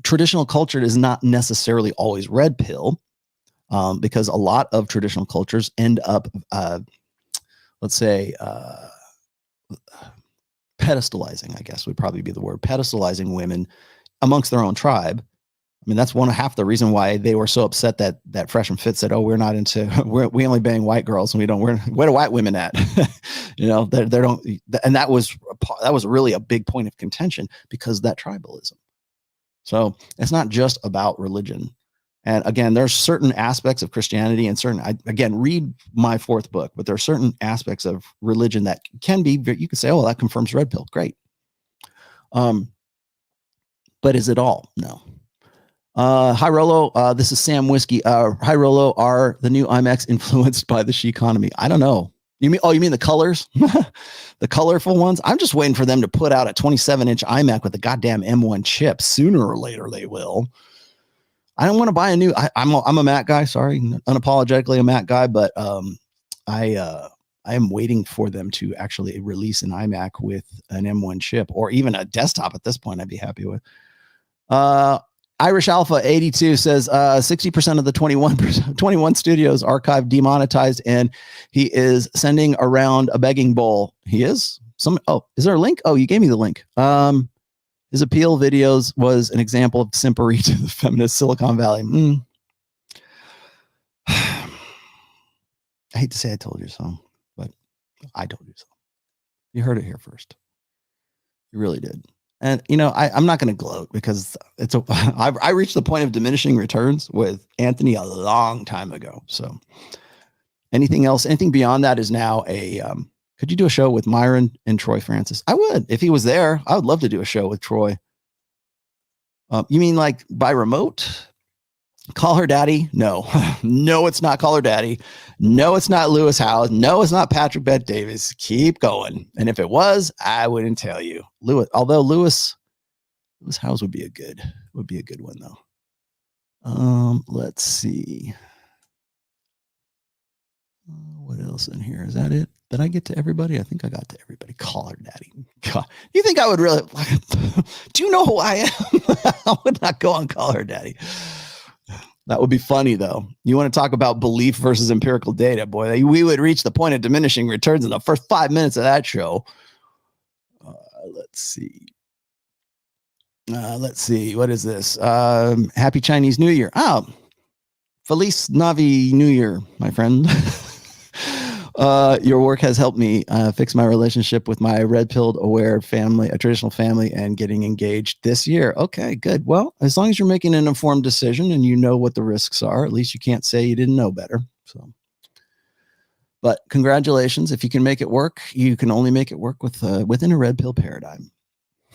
traditional culture is not necessarily always red pill, because a lot of traditional cultures end up, let's say, pedestalizing, I guess would probably be the word, pedestalizing women amongst their own tribe. I mean, that's half the reason why they were so upset that Fresh and Fit said, "Oh, we're not into, we only bang white girls, and where do white women at?" They don't, and that was really a big point of contention because of that tribalism. So it's not just about religion. And again, there's certain aspects of Christianity and read my fourth book, but there are certain aspects of religion that can be, you could say, oh, that confirms red pill. Great. But is it all? No. Hi, Rollo. This is Sam Whiskey. Hi, Rollo. Are the new IMAX influenced by the she economy? I don't know. You mean the colors? The colorful ones? I'm just waiting for them to put out a 27-inch iMac with the goddamn M1 chip. Sooner or later they will. I don't want to buy a new. I'm a Mac guy. Sorry, unapologetically a Mac guy, but I am waiting for them to actually release an iMac with an M1 chip, or even a desktop. At this point, I'd be happy with. Irish Alpha 82 says 60% of the 21 studios archive demonetized, and he is sending around a begging bowl. He is is there a link? Oh, you gave me the link. His appeal videos was an example of simpery to the feminist Silicon Valley. I hate to say I told you so, but I told you so. You heard it here first. You really did. And, I'm not going to gloat because I reached the point of diminishing returns with Anthony a long time ago. So anything beyond that is now could you do a show with Myron and Troy Francis? I would. If he was there, I would love to do a show with Troy. You mean like by remote? Call Her Daddy? No. No, it's not Call Her Daddy. No, it's not Lewis Howes. No, it's not Patrick Bet Davis. Keep going. And if it was, I wouldn't tell you. Lewis Howes would be a good one though. Let's see. What else in here? Is that it? Did I get to everybody? I think I got to everybody. Call Her Daddy. God, you think I would really? Do you know who I am? I would not go on Call Her Daddy. That would be funny, though. You want to talk about belief versus empirical data, boy? We would reach the point of diminishing returns in the first 5 minutes of that show. Let's see. Let's see. What is this? Happy Chinese New Year. Oh, Feliz Navi New Year, my friend. Your work has helped me fix my relationship with my red-pilled aware family, a traditional family, and getting engaged this year. Okay, good. Well, as long as you're making an informed decision and you know what the risks are, at least you can't say you didn't know better. So, but congratulations. If you can make it work, you can only make it work with within a red pill paradigm.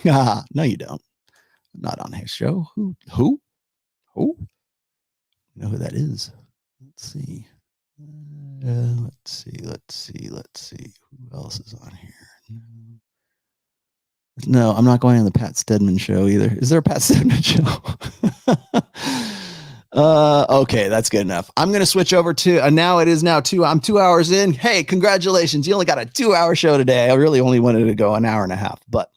No, you don't. Not on his show. Who? You know who that is? Let's see. Let's see. Who else is on here? No, I'm not going on the Pat Stedman show either. Is there a Pat Stedman show? Okay, that's good enough. I'm going to switch over to, I'm 2 hours in. Hey, congratulations. You only got a 2-hour show today. I really only wanted to go an hour and a half, but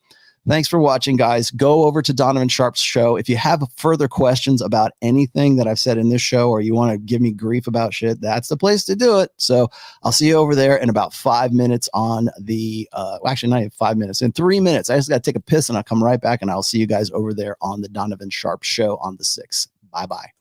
thanks for watching, guys. Go over to Donovan Sharpe's show. If you have further questions about anything that I've said in this show, or you want to give me grief about shit, that's the place to do it. So I'll see you over there in about 5 minutes on the, actually not even 5 minutes, in 3 minutes. I just got to take a piss and I'll come right back and I'll see you guys over there on the Donovan Sharpe show on the 6th. Bye-bye.